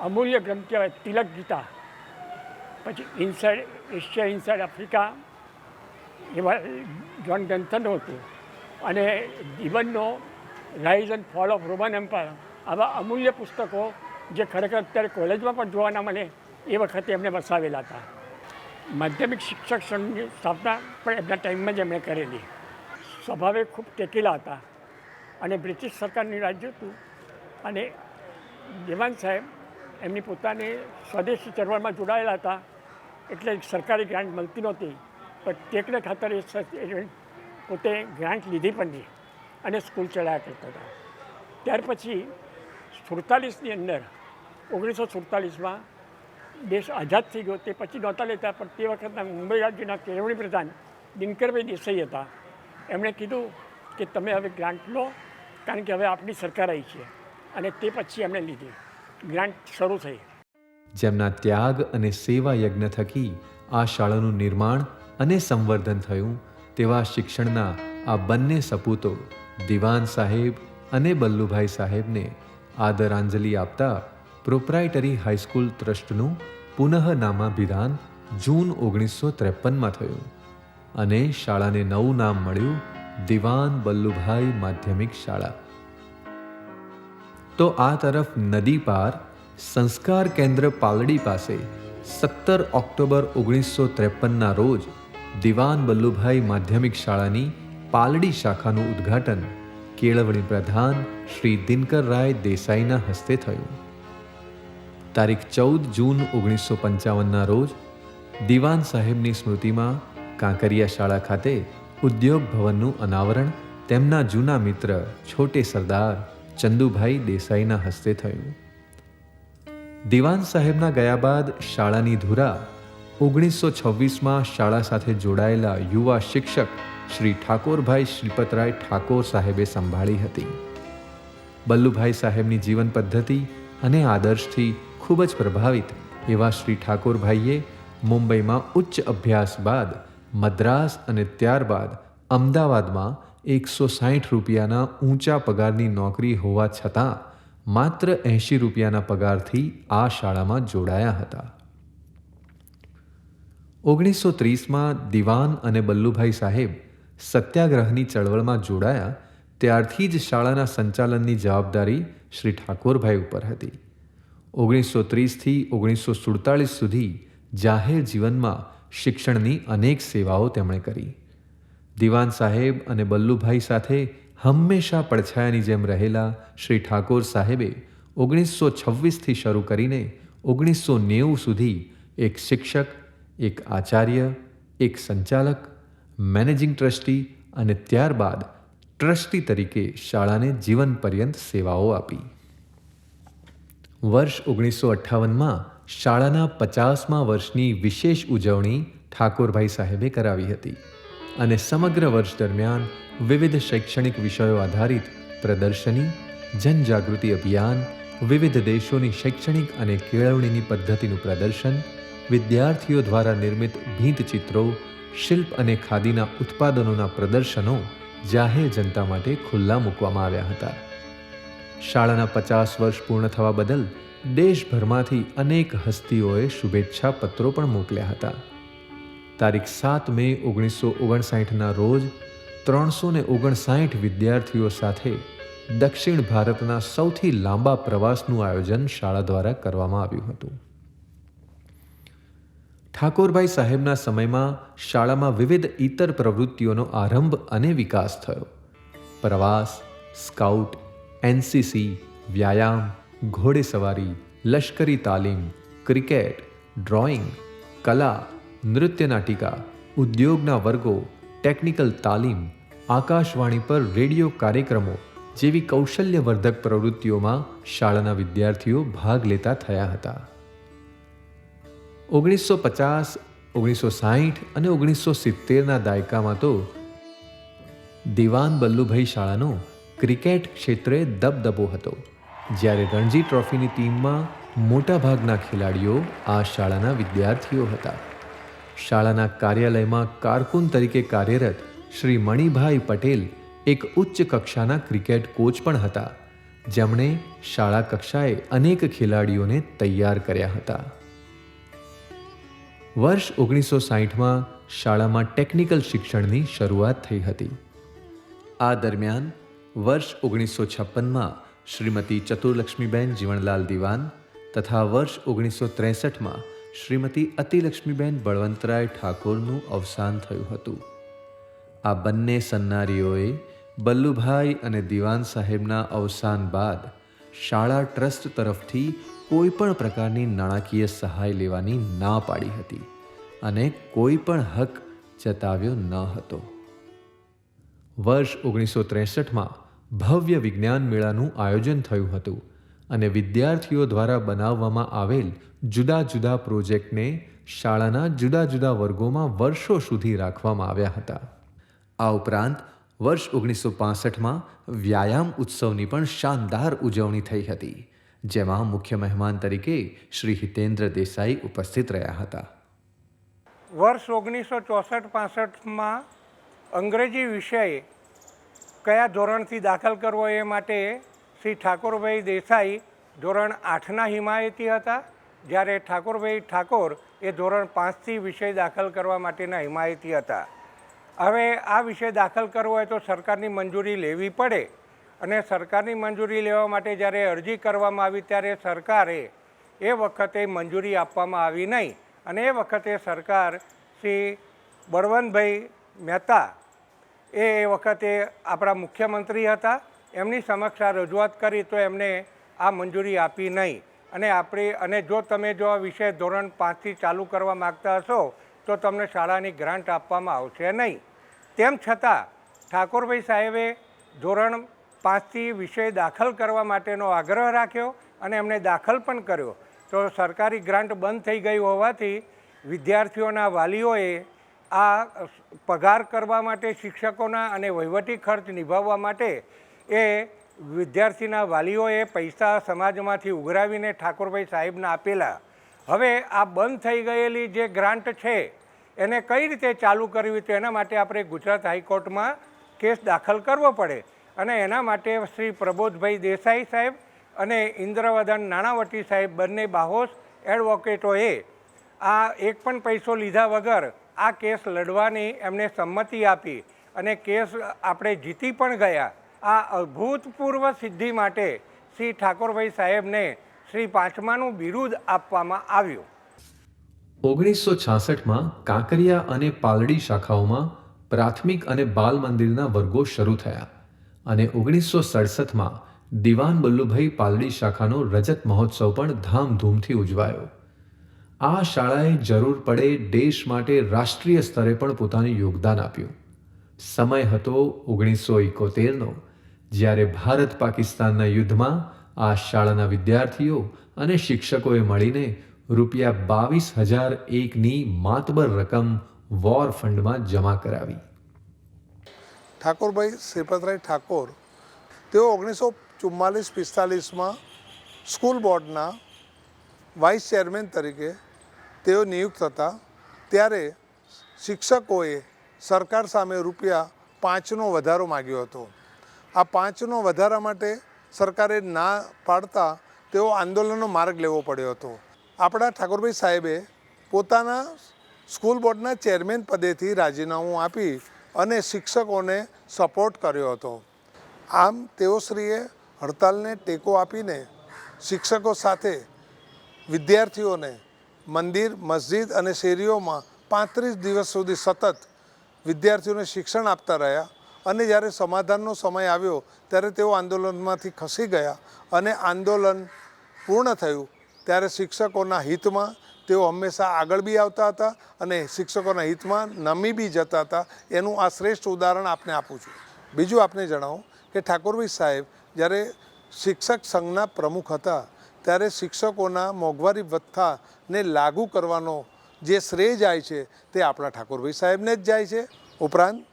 અમૂલ્ય ગ્રંથ કહેવાય તિલક ગીતા, પછી ઇનસાઇડ એશિયા, ઇનસાઇડ આફ્રિકા એવા જોન ગન્થનનું હતું અને જીવનનો rise and fall of Roman empire, આવા અમૂલ્ય પુસ્તકો જે ખરેખર અત્યારે કોલેજમાં પણ જોવા ના મળે એ વખતે એમણે વસાવેલા હતા. માધ્યમિક શિક્ષક સંઘની સ્થાપના પણ એમના ટાઈમમાં જ એમણે કરેલી. સ્વભાવે ખૂબ ટેકેલા હતા અને બ્રિટિશ સરકારની રાજ્ય હતું અને દેવાન સાહેબ એમની પોતાની સ્વદેશી ચળવળમાં જોડાયેલા હતા એટલે સરકારી ગ્રાન્ટ મળતી નહોતી, પણ ટેકને ખાતર એ પોતે ગ્રાન્ટ લીધી પણ નહીં અને સ્કૂલ ચલાવ્યા કરતા હતા. ત્યાર પછી 47ની અંદર 1947માં દેશ આઝાદ થઈ ગયો. તે પછી નહોતા લેતા, પણ તે વખતના મુંબઈ રાજ્યના કેળવણી પ્રધાન દિનકરભાઈ દેસાઈ હતા. એમણે કીધું કે તમે હવે ગ્રાન્ટ લો, કારણ કે હવે આપણી સરકાર આવી છે, અને તે પછી એમણે લીધી. ગ્રાન્ટ શરૂ થઈ. જેમના ત્યાગ અને સેવા યજ્ઞ થકી આ શાળાનું નિર્માણ અને સંવર્ધન થયું તેવા શિક્ષણના આ બંને સપૂતો દિવાન સાહેબ અને બલ્લુભાઈ સાહેબને આદરાંજલિ આપતા પ્રોપ્રાઇટરી હાઈસ્કૂલ ટ્રસ્ટનું પુનઃનામાભિધાન જૂન 1953માં થયું અને શાળાને નવું નામ મળ્યું દિવાન બલ્લુભાઈ માધ્યમિક શાળા. તો આ તરફ નદી પાર સંસ્કાર કેન્દ્ર પાલડી પાસે 17 ઓક્ટોબર 1953ના રોજ દિવાન બલ્લુભાઈ માધ્યમિક શાળાની પાલડી શાખાનું ઉદ્ઘાટન કેળવણી પ્રધાન શ્રી દિનકરરાય દેસાઈના હસ્તે થયું. તારીખ 14 જૂન 1955ના રોજ દિવાન સાહેબની સ્મૃતિમાં કાંકરિયા શાળા ખાતે ઉદ્યોગ ભવનનું અનાવરણ તેમના જૂના મિત્ર છોટે સરદાર ચંદુભાઈ દેસાઈના હસ્તે થયું. દિવાન સાહેબના ગયા બાદ શાળાની ધુરા 1926માં શાળા સાથે જોડાયેલા યુવા શિક્ષક શ્રી ઠાકોરભાઈ શ્રીપતરાય ઠાકોર સાહેબે સંભાળી હતી. બલ્લુભાઈ સાહેબની જીવન પદ્ધતિ અને આદર્શથી ખૂબ જ પ્રભાવિત એવા શ્રી ઠાકોરભાઈએ મુંબઈમાં ઉચ્ચ અભ્યાસ બાદ મદ્રાસ અને ત્યારબાદ અમદાવાદમાં 160 રૂપિયાના ઊંચા પગારની નોકરી હોવા છતાં માત્ર 80 રૂપિયાના પગારથી આ શાળામાં જોડાયા હતા. 1930માં દિવાન અને બલ્લુભાઈ સાહેબ સત્યાગ્રહની ચળવળમાં જોડાયા ત્યારથી જ શાળાના સંચાલનની જવાબદારી શ્રી ઠાકોરભાઈ ઉપર હતી. 1930થી 1947 સુધી જાહેર જીવનમાં શિક્ષણની અનેક સેવાઓ તેમણે કરી. દિવાન સાહેબ અને બલ્લુભાઈ સાથે હંમેશા પડછાયાની જેમ રહેલા શ્રી ઠાકોર સાહેબે 1926થી શરૂ કરીને 1990 સુધી એક શિક્ષક, એક આચાર્ય, એક સંચાલક, મેનેજિંગ ટ્રસ્ટી અને ત્યારબાદ ટ્રસ્ટી તરીકે શાળાને જીવન પર્યંત સેવાઓ આપી. વર્ષ 1958માં શાળાના 50મા વર્ષની વિશેષ ઉજવણી ઠાકોરભાઈ સાહેબે કરાવી હતી અને સમગ્ર વર્ષ દરમિયાન વિવિધ શૈક્ષણિક વિષયો આધારિત પ્રદર્શની, જનજાગૃતિ અભિયાન, વિવિધ દેશોની શૈક્ષણિક અને કેળવણીની પદ્ધતિનું પ્રદર્શન, વિદ્યાર્થીઓ દ્વારા નિર્મિત ભીંતચિત્રો, શિલ્પ અને ખાદીના ઉત્પાદનોના પ્રદર્શનો જાહેર જનતા માટે ખુલ્લા મૂકવામાં આવ્યા હતા. શાળાના 50 વર્ષ પૂર્ણ થવા બદલ દેશભરમાંથી અનેક હસ્તીઓએ શુભેચ્છા પત્રો પણ મોકલ્યા હતા. તારીખ 7 મે 1959ના રોજ 359 વિદ્યાર્થીઓ સાથે દક્ષિણ ભારતના સૌથી લાંબા પ્રવાસનું આયોજન શાળા દ્વારા કરવામાં આવ્યું હતું. ઠાકોરભાઈ સાહેબના સમયમાં શાળામાં વિવિધ ઇતર પ્રવૃત્તિઓનો આરંભ અને વિકાસ થયો. પ્રવાસ, સ્કાઉટ, એનસીસી, વ્યાયામ, ઘોડેસવારી, લશ્કરી તાલીમ, ક્રિકેટ, ડ્રોઈંગ, કલા, નૃત્ય નાટિકા, ઉદ્યોગના વર્ગો, ટેકનિકલ તાલીમ, આકાશવાણી પર રેડિયો કાર્યક્રમો જેવી કૌશલ્યવર્ધક પ્રવૃત્તિઓમાં શાળાના વિદ્યાર્થીઓ ભાગ લેતા થયા હતા. 1950, 1960 અને 1970ના દાયકામાં તો દિવાન બલ્લુભાઈ શાળાનો ક્રિકેટ ક્ષેત્રે દબદબો હતો, જ્યારે રણજી ટ્રોફીની ટીમમાં મોટાભાગના ખેલાડીઓ આ શાળાના વિદ્યાર્થીઓ હતા. શાળાના કાર્યાલયમાં કારકુન તરીકે કાર્યરત શ્રી મણિભાઈ પટેલ એક ઉચ્ચ કક્ષાના ક્રિકેટ કોચ પણ હતા, જેમણે શાળા કક્ષાએ અનેક ખેલાડીઓને તૈયાર કર્યા હતા. વર્ષ 1960માં શાળામાં ટેકનિકલ શિક્ષણની શરૂઆત થઈ હતી. આ દરમિયાન વર્ષ 1956માં શ્રીમતી ચતુરલક્ષ્મીબેન જીવણલાલ દિવાન તથા વર્ષ 1963માં શ્રીમતી અતિલક્ષ્મીબેન બળવંતરાય ઠાકોરનું અવસાન થયું હતું. આ બંને સન્નારીઓએ બલ્લુભાઈ અને દિવાન સાહેબના અવસાન બાદ શાળા ટ્રસ્ટ તરફથી કોઈ પણ પ્રકારની નાણાકીય સહાય લેવાની ના પાડી હતી અને કોઈ પણ હક જતાવ્યો ન હતો. વર્ષ 1963માં ભવ્ય વિજ્ઞાન મેળાનું આયોજન થયું હતું અને વિદ્યાર્થીઓ દ્વારા બનાવવામાં આવેલ જુદા જુદા પ્રોજેક્ટને શાળાના જુદા જુદા વર્ગોમાં વર્ષો સુધી રાખવામાં આવ્યા હતા. આ ઉપરાંત વર્ષ 1965માં વ્યાયામ ઉત્સવની પણ શાનદાર ઉજવણી થઈ હતી, જેમાં મુખ્ય મહેમાન તરીકે શ્રી હિતેન્દ્ર દેસાઈ ઉપસ્થિત રહ્યા હતા. વર્ષ 1964-65માં અંગ્રેજી વિષય કયા ધોરણથી દાખલ કરવો એ માટે શ્રી ઠાકોરભાઈ દેસાઈ ધોરણ 8ના હિમાયતી હતા, જ્યારે ઠાકોરભાઈ ઠાકોર એ ધોરણ 5થી વિષય દાખલ કરવા માટેના હિમાયતી હતા. હવે આ વિષય દાખલ કરવો હોય તો સરકારની મંજૂરી લેવી પડે અને સરકારની મંજૂરી લેવા માટે જ્યારે અરજી કરવામાં આવી ત્યારે સરકારે એ વખતે મંજૂરી આપવામાં આવી નહીં અને એ વખતે સરકાર શ્રી બળવંતભાઈ મહેતા એ વખતે આપણા મુખ્યમંત્રી હતા, એમની સમક્ષ આ રજૂઆત કરી તો એમને આ મંજૂરી આપી નહીં અને જો તમે જો આ વિષય ધોરણ 5થી ચાલુ કરવા માગતા હશો તો તમને શાળાની ગ્રાન્ટ આપવામાં આવશે નહીં. તેમ છતાં ઠાકોરભાઈ સાહેબે ધોરણ 5થી વિષય દાખલ કરવા માટેનો આગ્રહ રાખ્યો અને એમણે દાખલ પણ કર્યો. તો સરકારી ગ્રાન્ટ બંધ થઈ ગઈ હોવાથી વિદ્યાર્થીઓના વાલીઓએ આ પગાર કરવા માટે શિક્ષકોના અને વહીવટી ખર્ચ નિભાવવા માટે એ વિદ્યાર્થીના વાલીઓએ પૈસા સમાજમાંથી ઉઘરાવીને ઠાકોરભાઈ સાહેબને આપેલા. હવે આ બંધ થઈ ગયેલી જે ગ્રાન્ટ છે એને કઈ રીતે ચાલુ કરવી તો એના માટે આપણે ગુજરાત હાઈકોર્ટમાં કેસ દાખલ કરવો પડે અને એના માટે શ્રી પ્રબોધભાઈ દેસાઈ સાહેબ અને ઇન્દ્રવદન નાણાવટી સાહેબ બંને બાહોશ એડવોકેટોએ આ એક પણ પૈસો લીધા વગર આ કેસ લડવાની એમને સંમતિ આપી અને કેસ આપણે જીતી પણ ગયા. આ અભૂતપૂર્વ સિદ્ધિ માટે શ્રી ઠાકોરભાઈ સાહેબને શ્રી પાંચમાનું બિરુદ આપવામાં આવ્યું. 1966માં કાંકરિયા અને પાલડી શાખાઓમાં પ્રાથમિક અને બાલ મંદિરના વર્ગો શરૂ થયા અને 1967માં દિવાન બલ્લુભાઈ પાલડી શાખાનો રજત મહોત્સવ પણ ધામધૂમથી ઉજવાયો. આ શાળાએ જરૂર પડે દેશ માટે રાષ્ટ્રીય સ્તરે પણ પોતાનું યોગદાન આપ્યું. સમય હતો 1971નો, જ્યારે ભારત પાકિસ્તાનના યુદ્ધમાં આ શાળાના વિદ્યાર્થીઓ અને શિક્ષકોએ મળીને ₹22,001ની માતબર રકમ વોર ફંડમાં જમા કરાવી. ઠાકોરભાઈ શ્રીપતરાય ઠાકોર તેઓ 1944-45માં સ્કૂલ બોર્ડના વાઇસ ચેરમેન તરીકે તેઓ નિયુક્ત હતા. ત્યારે શિક્ષકોએ સરકાર સામે ₹5નો વધારો માગ્યો હતો. આ 5નો વધારા માટે સરકારે ના પાડતા તેઓ આંદોલનનો માર્ગ લેવો પડ્યો હતો. આપણા ઠાકોરભાઈ સાહેબે પોતાના સ્કૂલ બોર્ડના ચેરમેન પદેથી રાજીનામું આપી અને શિક્ષકોને સપોર્ટ કર્યો હતો. આમ તેઓશ્રીએ હડતાલને ટેકો આપીને શિક્ષકો સાથે વિદ્યાર્થીઓને મંદિર, મસ્જિદ અને શેરીઓમાં 35 દિવસ સુધી સતત વિદ્યાર્થીઓને શિક્ષણ આપતા રહ્યા અને જ્યારે સમાધાનનો સમય આવ્યો ત્યારે તેઓ આંદોલનમાંથી ખસી ગયા અને આંદોલન પૂર્ણ થયું ત્યારે શિક્ષકોના હિતમાં તેઓ હંમેશા આગળ બી આવતા હતા અને શિક્ષકોના હિતમાં નમી બી જતા હતા. એનું આ શ્રેષ્ઠ ઉદાહરણ આપને આપું છું. બીજું આપને જણાવું કે ઠાકોરભાઈ સાહેબ જ્યારે શિક્ષક સંઘના પ્રમુખ હતા ત્યારે શિક્ષકોના મોંઘવારી ભથ્થાને લાગુ કરવાનો જે શ્રેય જાય છે તે આપણા ઠાકોરભાઈ સાહેબને જ જાય છે. ઉપરાંત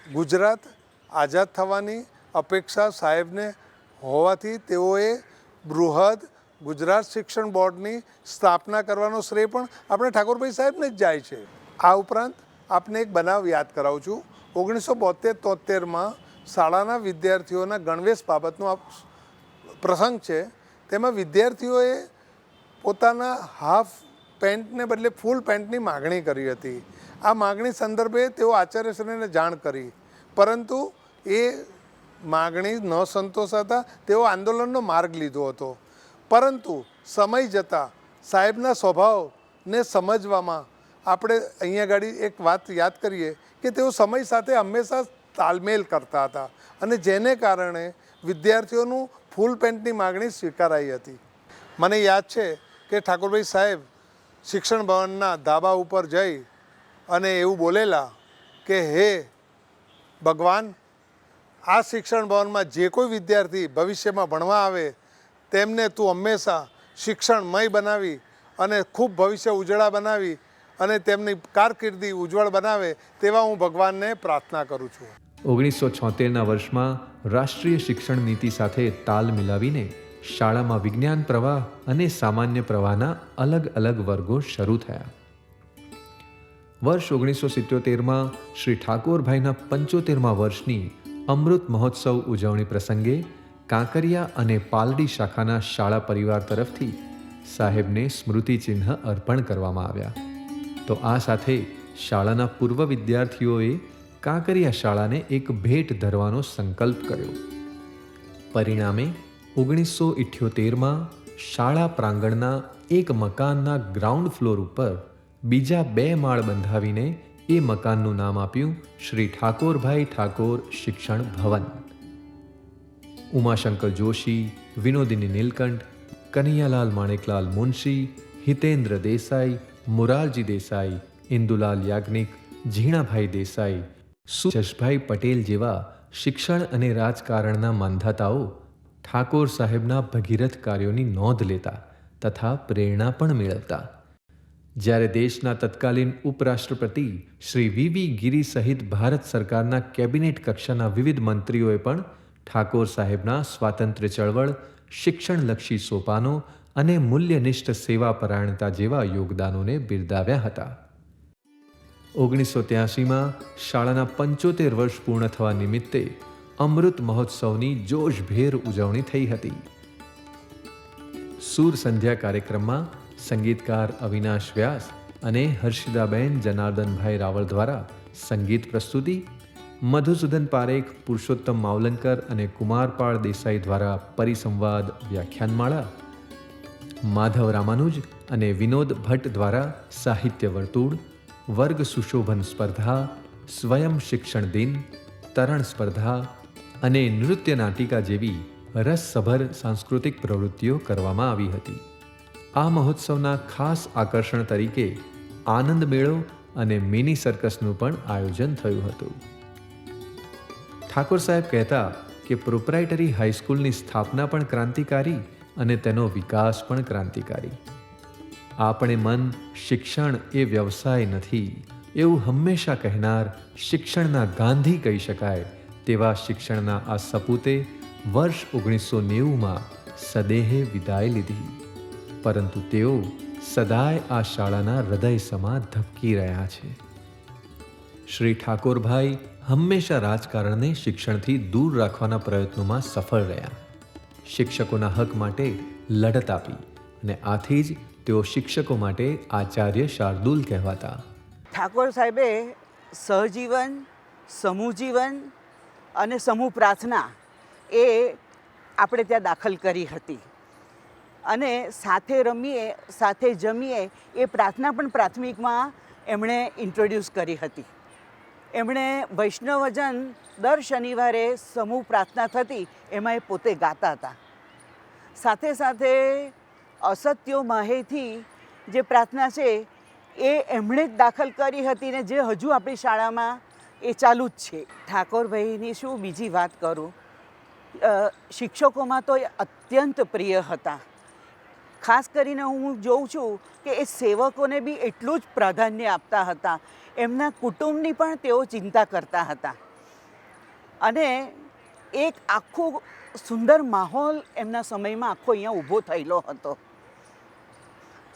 ગુજરાત આઝાદ થવાની અપેક્ષા સાહેબને હોવાથી તેઓએ બૃહદ ગુજરાત શિક્ષણ બોર્ડની સ્થાપના કરવાનો શ્રેય પણ આપણે ઠાકોરભાઈ સાહેબને જ જાય છે. આ ઉપરાંત આપને એક બનાવ યાદ કરાવું છું. 1972-73માં શાળાના વિદ્યાર્થીઓના ગણવેશ બાબતનો આ પ્રસંગ છે. તેમાં વિદ્યાર્થીઓએ પોતાના હાફ પેન્ટને બદલે ફૂલ પેન્ટની માગણી કરી હતી. આ માગણી સંદર્ભે તેઓ આચાર્યશ્રીને જાણ કરી, પરંતુ એ માગણી ન સંતોષાતા તેઓ આંદોલનનો માર્ગ લીધો હતો. પરંતુ સમય જતાં સાહેબના સ્વભાવને સમજવામાં આપણે અહીંયા ગાડી એક વાત યાદ કરીએ કે તેઓ સમય સાથે હંમેશા તાલમેલ કરતા હતા અને જેને કારણે વિદ્યાર્થીઓનું ફૂલ પેન્ટની માગણી સ્વીકારાઈ હતી. મને યાદ છે કે ઠાકોરભાઈ સાહેબ શિક્ષણ ભવનના ધાબા ઉપર જઈ અને એવું બોલેલા કે હે ભગવાન, આ શિક્ષણ ભવનમાં જે કોઈ વિદ્યાર્થી ભવિષ્યમાં ભણવા આવે તેમને તું હંમેશા શિક્ષણમય બનાવી અને ખૂબ ભવિષ્ય ઉજળા બનાવી અને તેમની કારકિર્દી ઉજ્જવળ બનાવે તેવા હું ભગવાનને પ્રાર્થના કરું છું. 1976ના વર્ષમાં રાષ્ટ્રીય શિક્ષણ નીતિ સાથે તાલ મિલાવીને શાળામાં વિજ્ઞાન પ્રવાહ અને સામાન્ય પ્રવાહના અલગ અલગ વર્ગો શરૂ થયા. વર્ષ 1977માં શ્રી ઠાકોરભાઈના 75મા વર્ષની અમૃત મહોત્સવ ઉજવણી પ્રસંગે કાંકરિયા અને પાલડી શાખાના શાળા પરિવાર તરફથી સાહેબને સ્મૃતિચિહ્ન અર્પણ કરવામાં આવ્યા. તો આ સાથે શાળાના પૂર્વ વિદ્યાર્થીઓએ કાંકરિયા શાળાને એક ભેટ ધરવાનો સંકલ્પ કર્યો. પરિણામે 1978માં શાળા પ્રાંગણના એક મકાનના ગ્રાઉન્ડ ફ્લોર ઉપર બીજા 2 માળ બંધાવીને એ મકાનનું નામ આપ્યું શ્રી ઠાકોરભાઈ ઠાકોર શિક્ષણ ભવન. ઉમાશંકર જોશી, વિનોદિની નીલકંઠ, કનૈયાલાલ માણેકલાલ મુનશી, હિતેન્દ્ર દેસાઈ, મોરારજી દેસાઈ, ઇન્દુલાલ યાજ્ઞિક, ઝીણાભાઈ દેસાઈ, સુજશભાઈ પટેલ જેવા શિક્ષણ અને રાજકારણના માંધાતાઓ ઠાકોર સાહેબના ભગીરથ કાર્યોની નોંધ લેતા તથા પ્રેરણા પણ મેળવતા. જ્યારે દેશના તત્કાલીન ઉપરાષ્ટ્રપતિ શ્રી વી ગિરી સહિત ભારત સરકારના કેબિનેટ કક્ષાના વિવિધ મંત્રીઓએ પણ ઠાકોર સાહેબના સ્વાતંત્ર્ય ચળવળ, શિક્ષણલક્ષી સોપાનો અને મૂલ્યનિષ્ઠ સેવાપરાયણતા જેવા યોગદાનોને બિરદાવ્યા હતા. 1983માં શાળાના 75 વર્ષ પૂર્ણ થવા નિમિત્તે અમૃત મહોત્સવની જોશભેર ઉજવણી થઈ હતી. સૂર સંધ્યા કાર્યક્રમમાં સંગીતકાર અવિનાશ વ્યાસ અને હર્ષિદાબેન જનાર્દનભાઈ રાવળ દ્વારા સંગીત પ્રસ્તુતિ, મધુસૂદન પારેખ, પુરુષોત્તમ માવલંકર અને કુમારપાળ દેસાઈ દ્વારા પરિસંવાદ વ્યાખ્યાનમાળા, માધવ રામાનુજ અને વિનોદ ભટ્ટ દ્વારા સાહિત્ય વર્તુળ, વર્ગ સુશોભન સ્પર્ધા, સ્વયં શિક્ષણ દિન, તરણ સ્પર્ધા અને નૃત્ય નાટિકા જેવી રસસભર સાંસ્કૃતિક પ્રવૃત્તિઓ કરવામાં આવી હતી. આ મહોત્સવના ખાસ આકર્ષણ તરીકે આનંદ મેળો અને મિની સર્કસનું પણ આયોજન થયું હતું. ઠાકોર સાહેબ કહેતા કે પ્રોપ્રાઇટરી હાઈસ્કૂલની સ્થાપના પણ ક્રાંતિકારી અને તેનો વિકાસ પણ ક્રાંતિકારી. આપણે મન શિક્ષણ એ વ્યવસાય નથી એવું હંમેશા કહેનાર શિક્ષણના ગાંધી કહી શકાય તેવા શિક્ષણના આ સપૂતે વર્ષ 1990માં સદેહે વિદાય લીધી. પરંતુ તેઓ સદાય આ શાળાના હૃદય સમા ધબકી રહ્યા છે. શ્રી ઠાકોરભાઈ હંમેશા રાજકારણને શિક્ષણથી દૂર રાખવાના પ્રયત્નોમાં સફળ રહ્યા. શિક્ષકોના હક માટે લડત આપી અને આથી જ તેઓ શિક્ષકો માટે આચાર્ય શાર્દુલ કહેવાતા. ઠાકોર સાહેબે સહજીવન, સમૂહજીવન અને સમૂહ પ્રાર્થના એ આપણે ત્યાં દાખલ કરી હતી અને સાથે રમીએ સાથે જમીએ એ પ્રાર્થના પણ પ્રાથમિકમાં એમણે ઇન્ટ્રોડ્યુસ કરી હતી. એમણે વૈષ્ણવજન દર શનિવારે સમૂહ પ્રાર્થના થતી એમાં એ પોતે ગાતા હતા. સાથે સાથે અસત્યો માહેથી જે પ્રાર્થના છે એ એમણે જ દાખલ કરી હતી ને જે હજુ આપણી શાળામાં એ ચાલુ જ છે. ઠાકોરભાઈની શું બીજી વાત કરું, શિક્ષકોમાં તો એ અત્યંત પ્રિય હતા. ખાસ કરીને હું જોઉં છું કે એ સેવકોને બી એટલું જ પ્રાધાન્ય આપતા હતા. એમના કુટુંબની પણ તેઓ ચિંતા કરતા હતા અને એક આખું સુંદર માહોલ એમના સમયમાં આખો અહીંયા ઊભો થયેલો હતો.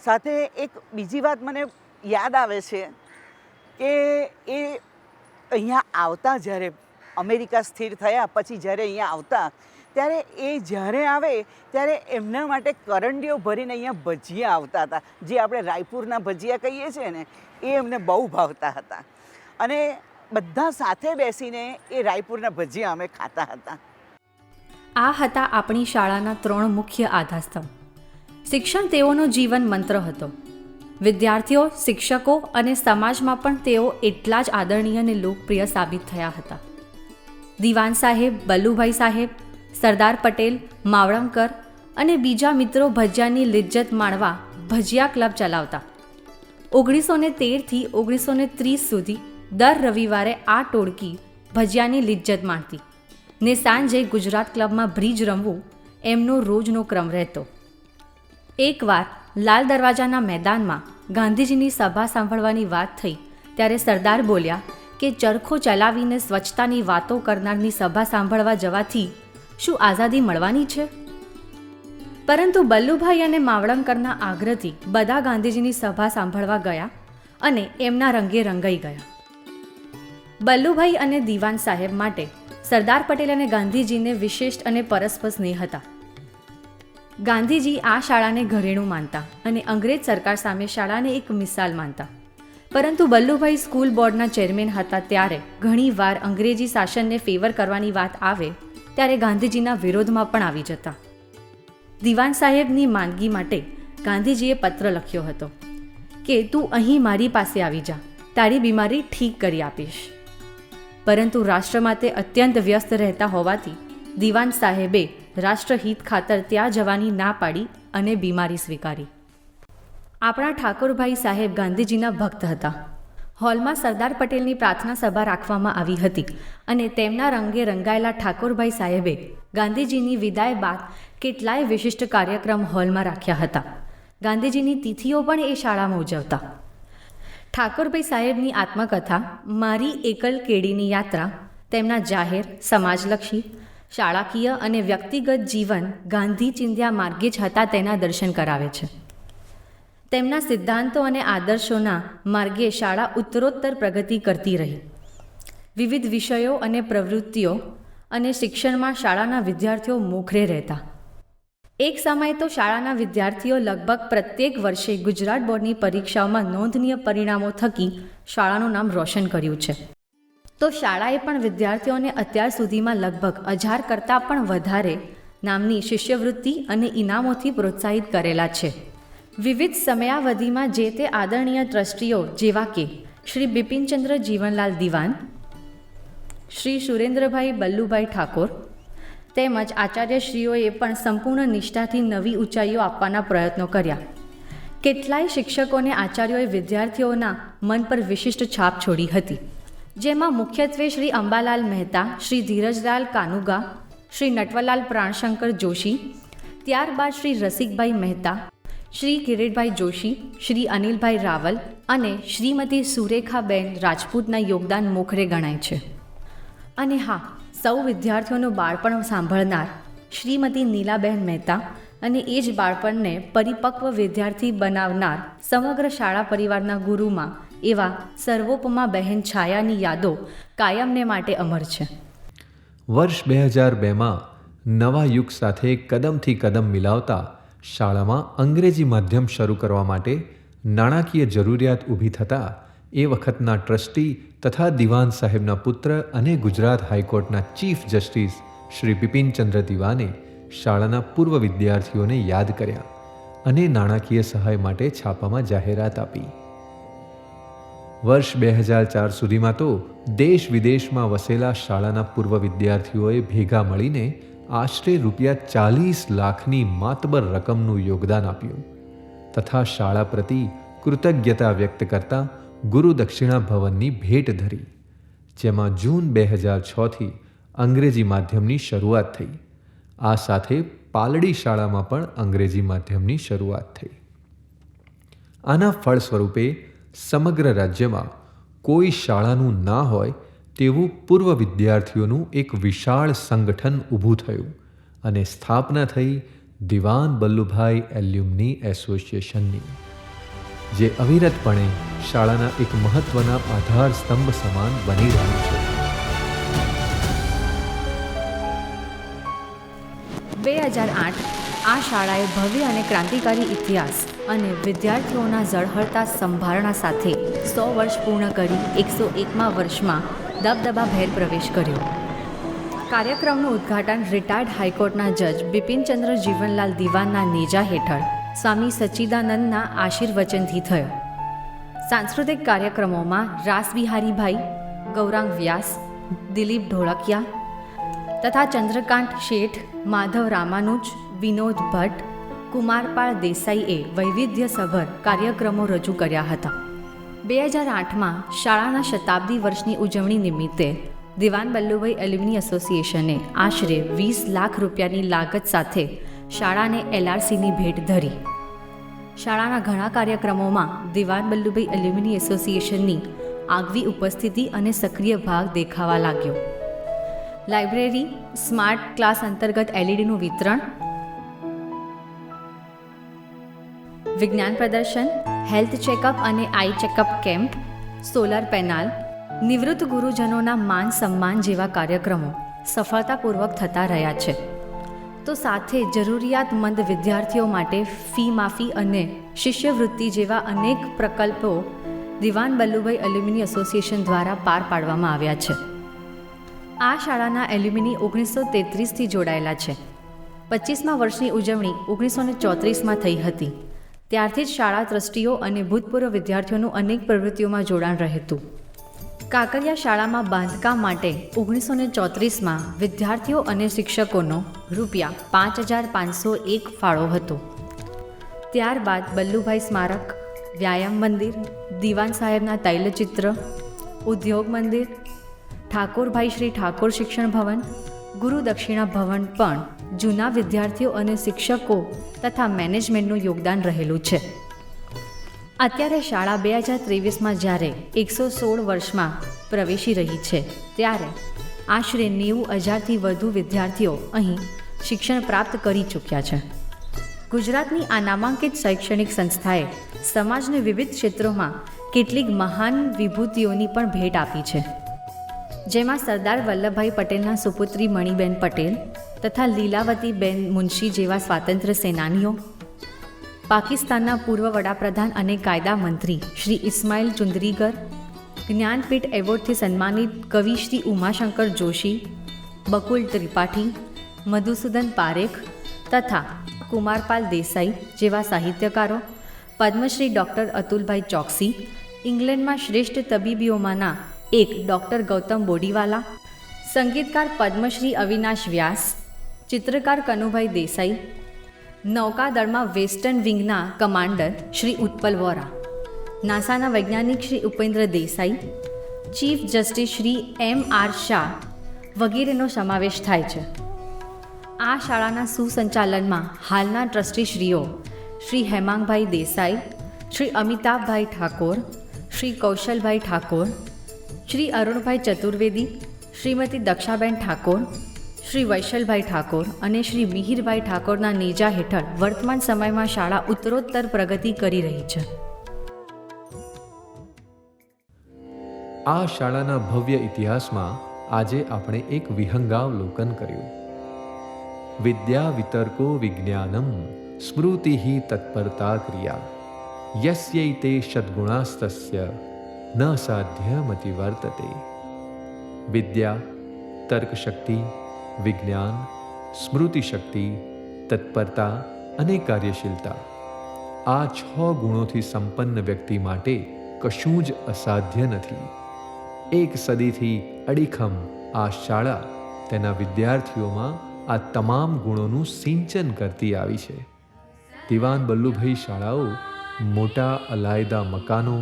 સાથે એક બીજી વાત મને યાદ આવે છે કે એ અહીંયા આવતા જ્યારે અમેરિકા સ્થિર થયા પછી જ્યારે અહીંયા આવતા ત્યારે એ જ્યારે આવે ત્યારે એમના માટે કરંડીઓ ભરીને અહીંયા ભજીયા આવતા હતા. જે આપણે રાયપુરના ભજીયા કહીએ છીએ ને એ એમને બહુ ભાવતા હતા અને બધા સાથે બેસીને એ રાયપુરના ભજીયા અમે ખાતા હતા. આ હતા આપણી શાળાના 3 મુખ્ય આધારસ્તંભ. શિક્ષણ તેઓનો જીવન મંત્ર હતો. વિદ્યાર્થીઓ, શિક્ષકો અને સમાજમાં પણ તેઓ એટલા જ આદરણીય અને લોકપ્રિય સાબિત થયા હતા. દિવાન સાહેબ, બલ્લુભાઈ સાહેબ, સરદાર પટેલ, માવળંકર અને બીજા મિત્રો ભજીયાની લિજ્જત માણવા ભજીયા ક્લબ ચલાવતા. 1913થી 1930 સુધી દર રવિવારે આ ટોળકી ભજીયાની લિજ્જત માણતી ને સાંજે ગુજરાત ક્લબમાં બ્રિજ રમવું એમનો રોજનો ક્રમ રહેતો. એકવાર લાલ દરવાજાના મેદાનમાં ગાંધીજીની સભા સાંભળવાની વાત થઈ ત્યારે સરદાર બોલ્યા કે ચરખો ચલાવીને સ્વચ્છતાની વાતો કરનારની સભા સાંભળવા જવાથી શું આઝાદી મળવાની છે? પરંતુ બલ્લુભાઈ અને માવળંકરના આગ્રહથી બધા ગાંધીજીની સભા સાંભળવા ગયા અને એમના રંગે રંગાઈ ગયા. બલ્લુભાઈ અને દિવાન સાહેબ માટે સરદાર પટેલ અને ગાંધીજીને વિશિષ્ટ અને પરસ્પર સ્નેહ હતા. ગાંધીજી આ શાળાને ઘરેણું માનતા અને અંગ્રેજ સરકાર સામે શાળાને એક મિસાલ માનતા. પરંતુ બલ્લુભાઈ સ્કૂલ બોર્ડના ચેરમેન હતા ત્યારે ઘણીવાર અંગ્રેજી શાસનને ફેવર કરવાની વાત આવે ત્યારે ગાંધીજીના વિરોધમાં પણ આવી જતા. દિવાન સાહેબની માંદગી માટે ગાંધીજીએ પત્ર લખ્યો હતો કે તું અહીં મારી પાસે આવી જા, તારી બીમારી ઠીક કરી આપીશ. પરંતુ રાષ્ટ્ર માટે અત્યંત વ્યસ્ત રહેતા હોવાથી દિવાન સાહેબે રાષ્ટ્રહિત ખાતર ત્યાં જવાની ના પાડી અને બીમારી સ્વીકારી. આપણા ઠાકોરભાઈ સાહેબ ગાંધીજીના ભક્ત હતા. હોલમાં સરદાર પટેલની પ્રાર્થના સભા રાખવામાં આવી હતી અને તેમના રંગે રંગાયેલા ઠાકોરભાઈ સાહેબે ગાંધીજીની વિદાય બાદ કેટલાય વિશિષ્ટ કાર્યક્રમ હોલમાં રાખ્યા હતા. ગાંધીજીની તિથિઓ પણ એ શાળામાં ઉજવતા. ઠાકોરભાઈ સાહેબની આત્મકથા મારી એકલ કેડીની યાત્રા તેમના જાહેર, સમાજલક્ષી, શાળાકીય અને વ્યક્તિગત જીવન ગાંધી ચિંધ્યા માર્ગે જ હતા તેના દર્શન કરાવે છે. તેમના સિદ્ધાંતો અને આદર્શોના માર્ગે શાળા ઉત્તરોત્તર પ્રગતિ કરતી રહી. વિવિધ વિષયો અને પ્રવૃત્તિઓ અને શિક્ષણમાં શાળાના વિદ્યાર્થીઓ મોખરે રહેતા. એક સમયે તો શાળાના વિદ્યાર્થીઓ લગભગ પ્રત્યેક વર્ષે ગુજરાત બોર્ડની પરીક્ષાઓમાં નોંધનીય પરિણામો થકી શાળાનું નામ રોશન કર્યું છે. તો શાળાએ પણ વિદ્યાર્થીઓને અત્યાર સુધીમાં લગભગ 1000 કરતાં પણ વધારે નામની શિષ્યવૃત્તિ અને ઇનામોથી પ્રોત્સાહિત કરેલા છે. વિવિધ સમયાવધિમાં જે તે આદરણીય ટ્રસ્ટીઓ જેવા કે શ્રી બિપિનચંદ્ર જીવનલાલ દિવાન, શ્રી સુરેન્દ્રભાઈ બલ્લુભાઈ ઠાકોર તેમજ આચાર્યશ્રીઓએ પણ સંપૂર્ણ નિષ્ઠાથી નવી ઊંચાઈઓ આપવાના પ્રયત્નો કર્યા. કેટલાય શિક્ષકો અને આચાર્યોએ વિદ્યાર્થીઓના મન પર વિશિષ્ટ છાપ છોડી હતી, જેમાં મુખ્યત્વે શ્રી અંબાલાલ મહેતા, શ્રી ધીરજલાલ કાનુગા, શ્રી નટવરલાલ પ્રાણશંકર જોશી, ત્યારબાદ શ્રી રસિકભાઈ મહેતા, શ્રી કિરીટભાઈ જોશી, શ્રી અનિલભાઈ રાવલ અને શ્રીમતી સુરેખાબેન રાજપૂતના યોગદાન મોખરે ગણાય છે. અને હા, સૌ વિદ્યાર્થીઓનું બાળપણ સાંભળનાર શ્રીમતી નીલાબેન મહેતા અને એ જ બાળપણને પરિપક્વ વિદ્યાર્થી બનાવનાર સમગ્ર શાળા પરિવારના ગુરુમાં એવા સર્વોપમા બહેન છાયાની યાદો કાયમને માટે અમર છે. વર્ષ 2002માં નવા યુગ સાથે કદમથી કદમ મિલાવતા શાળામાં અંગ્રેજી માધ્યમ શરૂ કરવા માટે નાણાકીય જરૂરિયાત ઊભી થતાં એ વખતના ટ્રસ્ટી તથા દિવાન સાહેબના પુત્ર અને ગુજરાત હાઈકોર્ટના ચીફ જસ્ટિસ શ્રી બિપિનચંદ્ર દિવાને શાળાના પૂર્વ વિદ્યાર્થીઓને યાદ કર્યા અને નાણાકીય સહાય માટે છાપામાં જાહેરાત આપી. વર્ષ 2004 સુધીમાં તો દેશ વિદેશમાં વસેલા શાળાના પૂર્વ વિદ્યાર્થીઓએ ભેગા મળીને આશરે ₹40 લાખની માતબર રકમનું યોગદાન આપ્યું તથા શાળા પ્રતિ કૃતજ્ઞતા વ્યક્ત કરતા ગુરુ દક્ષિણા ભવનની ભેટ ધરી, જેમાં જૂન 2006થી અંગ્રેજી માધ્યમની શરૂઆત થઈ. આ સાથે પાલડી શાળામાં પણ અંગ્રેજી માધ્યમની શરૂઆત થઈ. આના ફળ સ્વરૂપે સમગ્ર રાજ્યમાં કોઈ શાળાનું ના હોય તેવું પૂર્વ વિદ્યાર્થીઓનું એક વિશાળ સંગઠન ઊભું થયું અને સ્થાપના થઈ દિવાન બલ્લુભાઈ એલ્યુમની એસોસિએશનની, જે અવિરતપણે શાળાના એક મહત્વના આધાર સ્તંભ સમાન બની રહ્યું છે. 2008 આ શાળાએ ભવ્ય અને ક્રાંતિકારી ઇતિહાસ અને વિદ્યાર્થીઓના ઝળહળતા સંભારણા સાથે 100 વર્ષ પૂર્ણ કરી 101મા વર્ષમાં દબદબાભેર પ્રવેશ કર્યો. કાર્યક્રમનું ઉદ્ઘાટન રિટાયર્ડ હાઈકોર્ટના જજ બિપિનચંદ્ર જીવનલાલ દિવાનના નેજા હેઠળ સ્વામી સચ્ચિદાનંદના આશીર્વચનથી થયો. સાંસ્કૃતિક કાર્યક્રમોમાં રાસબિહારીભાઈ, ગૌરાંગ વ્યાસ, દિલીપ ઢોળકિયા તથા ચંદ્રકાંત શેઠ, માધવ રામાનુજ, વિનોદ ભટ્ટ, કુમારપાળ દેસાઈએ વૈવિધ્યસભર કાર્યક્રમો રજૂ કર્યા હતા. 2008માં શાળાના શતાબ્દી વર્ષની ઉજવણી નિમિત્તે દિવાન બલ્લુભાઈ એલ્યુમિની એસોસિએશને આશરે 20 લાખ રૂપિયાની લાગત સાથે શાળાને LRCની ભેટ ધરી. શાળાના ઘણા કાર્યક્રમોમાં દિવાન બલ્લુભાઈ એલ્યુમિની એસોસિએશનની આગવી ઉપસ્થિતિ અને સક્રિય ભાગ દેખાવા લાગ્યો. લાઇબ્રેરી, સ્માર્ટ ક્લાસ અંતર્ગત LEDનું વિતરણ, વિજ્ઞાન પ્રદર્શન, હેલ્થ ચેકઅપ અને આઈ ચેકઅપ કેમ્પ, સોલર પેનલ, નિવૃત્ત ગુરુજનોના માન સન્માન જેવા કાર્યક્રમો સફળતાપૂર્વક થતા રહ્યા છે. તો સાથે જરૂરિયાતમંદ વિદ્યાર્થીઓ માટે ફી માફી અને શિષ્યવૃત્તિ જેવા અનેક પ્રકલ્પો દિવાન બલ્લુભાઈ એલ્યુમિની એસોસિએશન દ્વારા પાર પાડવામાં આવ્યા છે. આ શાળાના એલ્યુમિની 1933થી જોડાયેલા છે. 25મા વર્ષની ઉજવણી 1934માં થઈ હતી. ત્યારથી જ શાળા ટ્રસ્ટીઓ અને ભૂતપૂર્વ વિદ્યાર્થીઓનું અનેક પ્રવૃત્તિઓમાં જોડાણ રહેતું. કાંકરિયા શાળામાં બાંધકામ માટે 1934માં વિદ્યાર્થીઓ અને શિક્ષકોનો ₹5,501 ફાળો હતો. ત્યારબાદ બલ્લુભાઈ સ્મારક, વ્યાયામ મંદિર, દિવાન સાહેબના તૈલચિત્ર, ઉદ્યોગ મંદિર, ઠાકોરભાઈ શ્રી ઠાકોર શિક્ષણ ભવન, ગુરુ દક્ષિણા ભવન પણ જૂના વિદ્યાર્થીઓ અને શિક્ષકો તથા મેનેજમેન્ટનું યોગદાન રહેલું છે. અત્યારે શાળા 2023માં જ્યારે 116 વર્ષમાં પ્રવેશી રહી છે ત્યારે આશરે 90,000થી વધુ વિદ્યાર્થીઓ અહીં શિક્ષણ પ્રાપ્ત કરી ચૂક્યા છે. ગુજરાતની આ નામાંકિત શૈક્ષણિક સંસ્થાએ સમાજને વિવિધ ક્ષેત્રોમાં કેટલીક મહાન વિભૂતિઓની પણ ભેટ આપી છે, જેમાં સરદાર વલ્લભભાઈ પટેલના સુપુત્રી મણિબેન પટેલ તથા લીલાવતીબેન મુનશી જેવા સ્વાતંત્ર્ય સેનાનીઓ, પાકિસ્તાનના પૂર્વ વડાપ્રધાન અને કાયદા મંત્રી શ્રી ઇસ્માઇલ ચુંદરીગર, જ્ઞાનપીઠ એવોર્ડથી સન્માનિત કવિ શ્રી ઉમાશંકર જોશી, બકુલ ત્રિપાઠી, મધુસૂદન પારેખ તથા કુમારપાલ દેસાઈ જેવા સાહિત્યકારો, પદ્મશ્રી ડૉક્ટર અતુલભાઈ ચોકસી, ઇંગ્લેન્ડમાં શ્રેષ્ઠ તબીબીઓમાંના એક ડૉક્ટર ગૌતમ બોડીવાલા, સંગીતકાર પદ્મશ્રી અવિનાશ વ્યાસ, ચિત્રકાર કનુભાઈ દેસાઈ, નૌકાદળમાં વેસ્ટર્ન વિંગના કમાન્ડર શ્રી ઉત્પલ વોરા, નાસાના વૈજ્ઞાનિક Shri Upendra Desai, chief justice Shri M.R. Shah વગેરેનો સમાવેશ થાય છે. આ શાળાના સુસંચાલનમાં હાલના ટ્રસ્ટીશ્રીઓ શ્રી હેમાંગભાઈ દેસાઈ, શ્રી અમિતાભભાઈ ઠાકોર, શ્રી કૌશલભાઈ ઠાકોર, શ્રી અરુણભાઈ ચતુર્વેદી, શ્રીમતી દક્ષાબેન ઠાકોર, શ્રી વૈશલભાઈ ઠાકોર અને શ્રી મિહિરભાઈ ઠાકોરના નેજા હેઠળ વર્તમાન સમયમાં શાળા ઉત્તરોત્તર પ્રગતિ કરી રહી છે. આ શાળાના ભવ્ય ઇતિહાસમાં આજે આપણે એક વિહંગાવલોકન કર્યું. વિદ્યા વિતર્કો વિજ્ઞાનમ સ્મૃતિઃ તત્પરતા ક્રિયા યસ્યૈતે સદ્ગુણાસ્તસ્ય ન સાધ્યમતિ વર્તતે. વિદ્યા, તર્કશક્તિ, વિજ્ઞાન, સ્મૃતિશક્તિ, તત્પરતા અને કાર્યશીલતા, આ 6 ગુણોથી સંપન્ન વ્યક્તિ માટે કશું જ અસાધ્ય નથી. એક સદીથી અડીખમ આ શાળા તેના વિદ્યાર્થીઓમાં આ તમામ ગુણોનું સિંચન કરતી આવી છે. દિવાન બલ્લુભાઈ શાળાઓ મોટા અલાયદા મકાનો,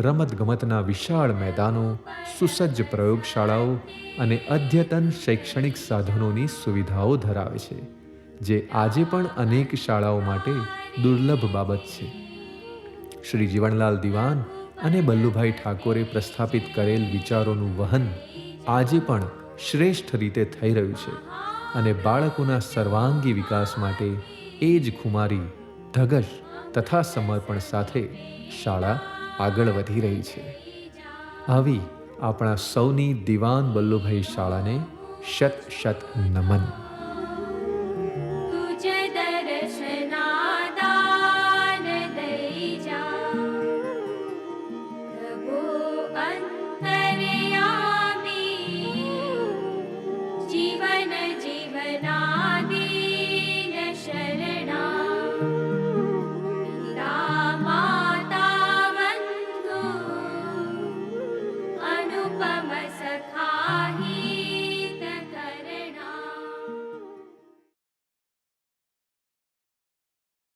રમતગમતના વિશાળ મેદાનો, સુસજ્જ પ્રયોગશાળાઓ અને અદ્યતન શૈક્ષણિક સાધનોની સુવિધાઓ ધરાવે છે, જે આજે પણ અનેક શાળાઓ માટે દુર્લભ બાબત છે. શ્રી જીવનલાલ દિવાન અને બલ્લુભાઈ ઠાકોરે પ્રસ્થાપિત કરેલ વિચારોનું વહન આજે પણ શ્રેષ્ઠ રીતે થઈ રહ્યું છે અને બાળકોના સર્વાંગી વિકાસ માટે એ જ ખુમારી, ધગશ તથા સમર્પણ સાથે શાળા આગળ વધી રહી છે. આવી આપણા સૌની દિવાન બલ્લુભાઈ શાળાને શત શત નમન.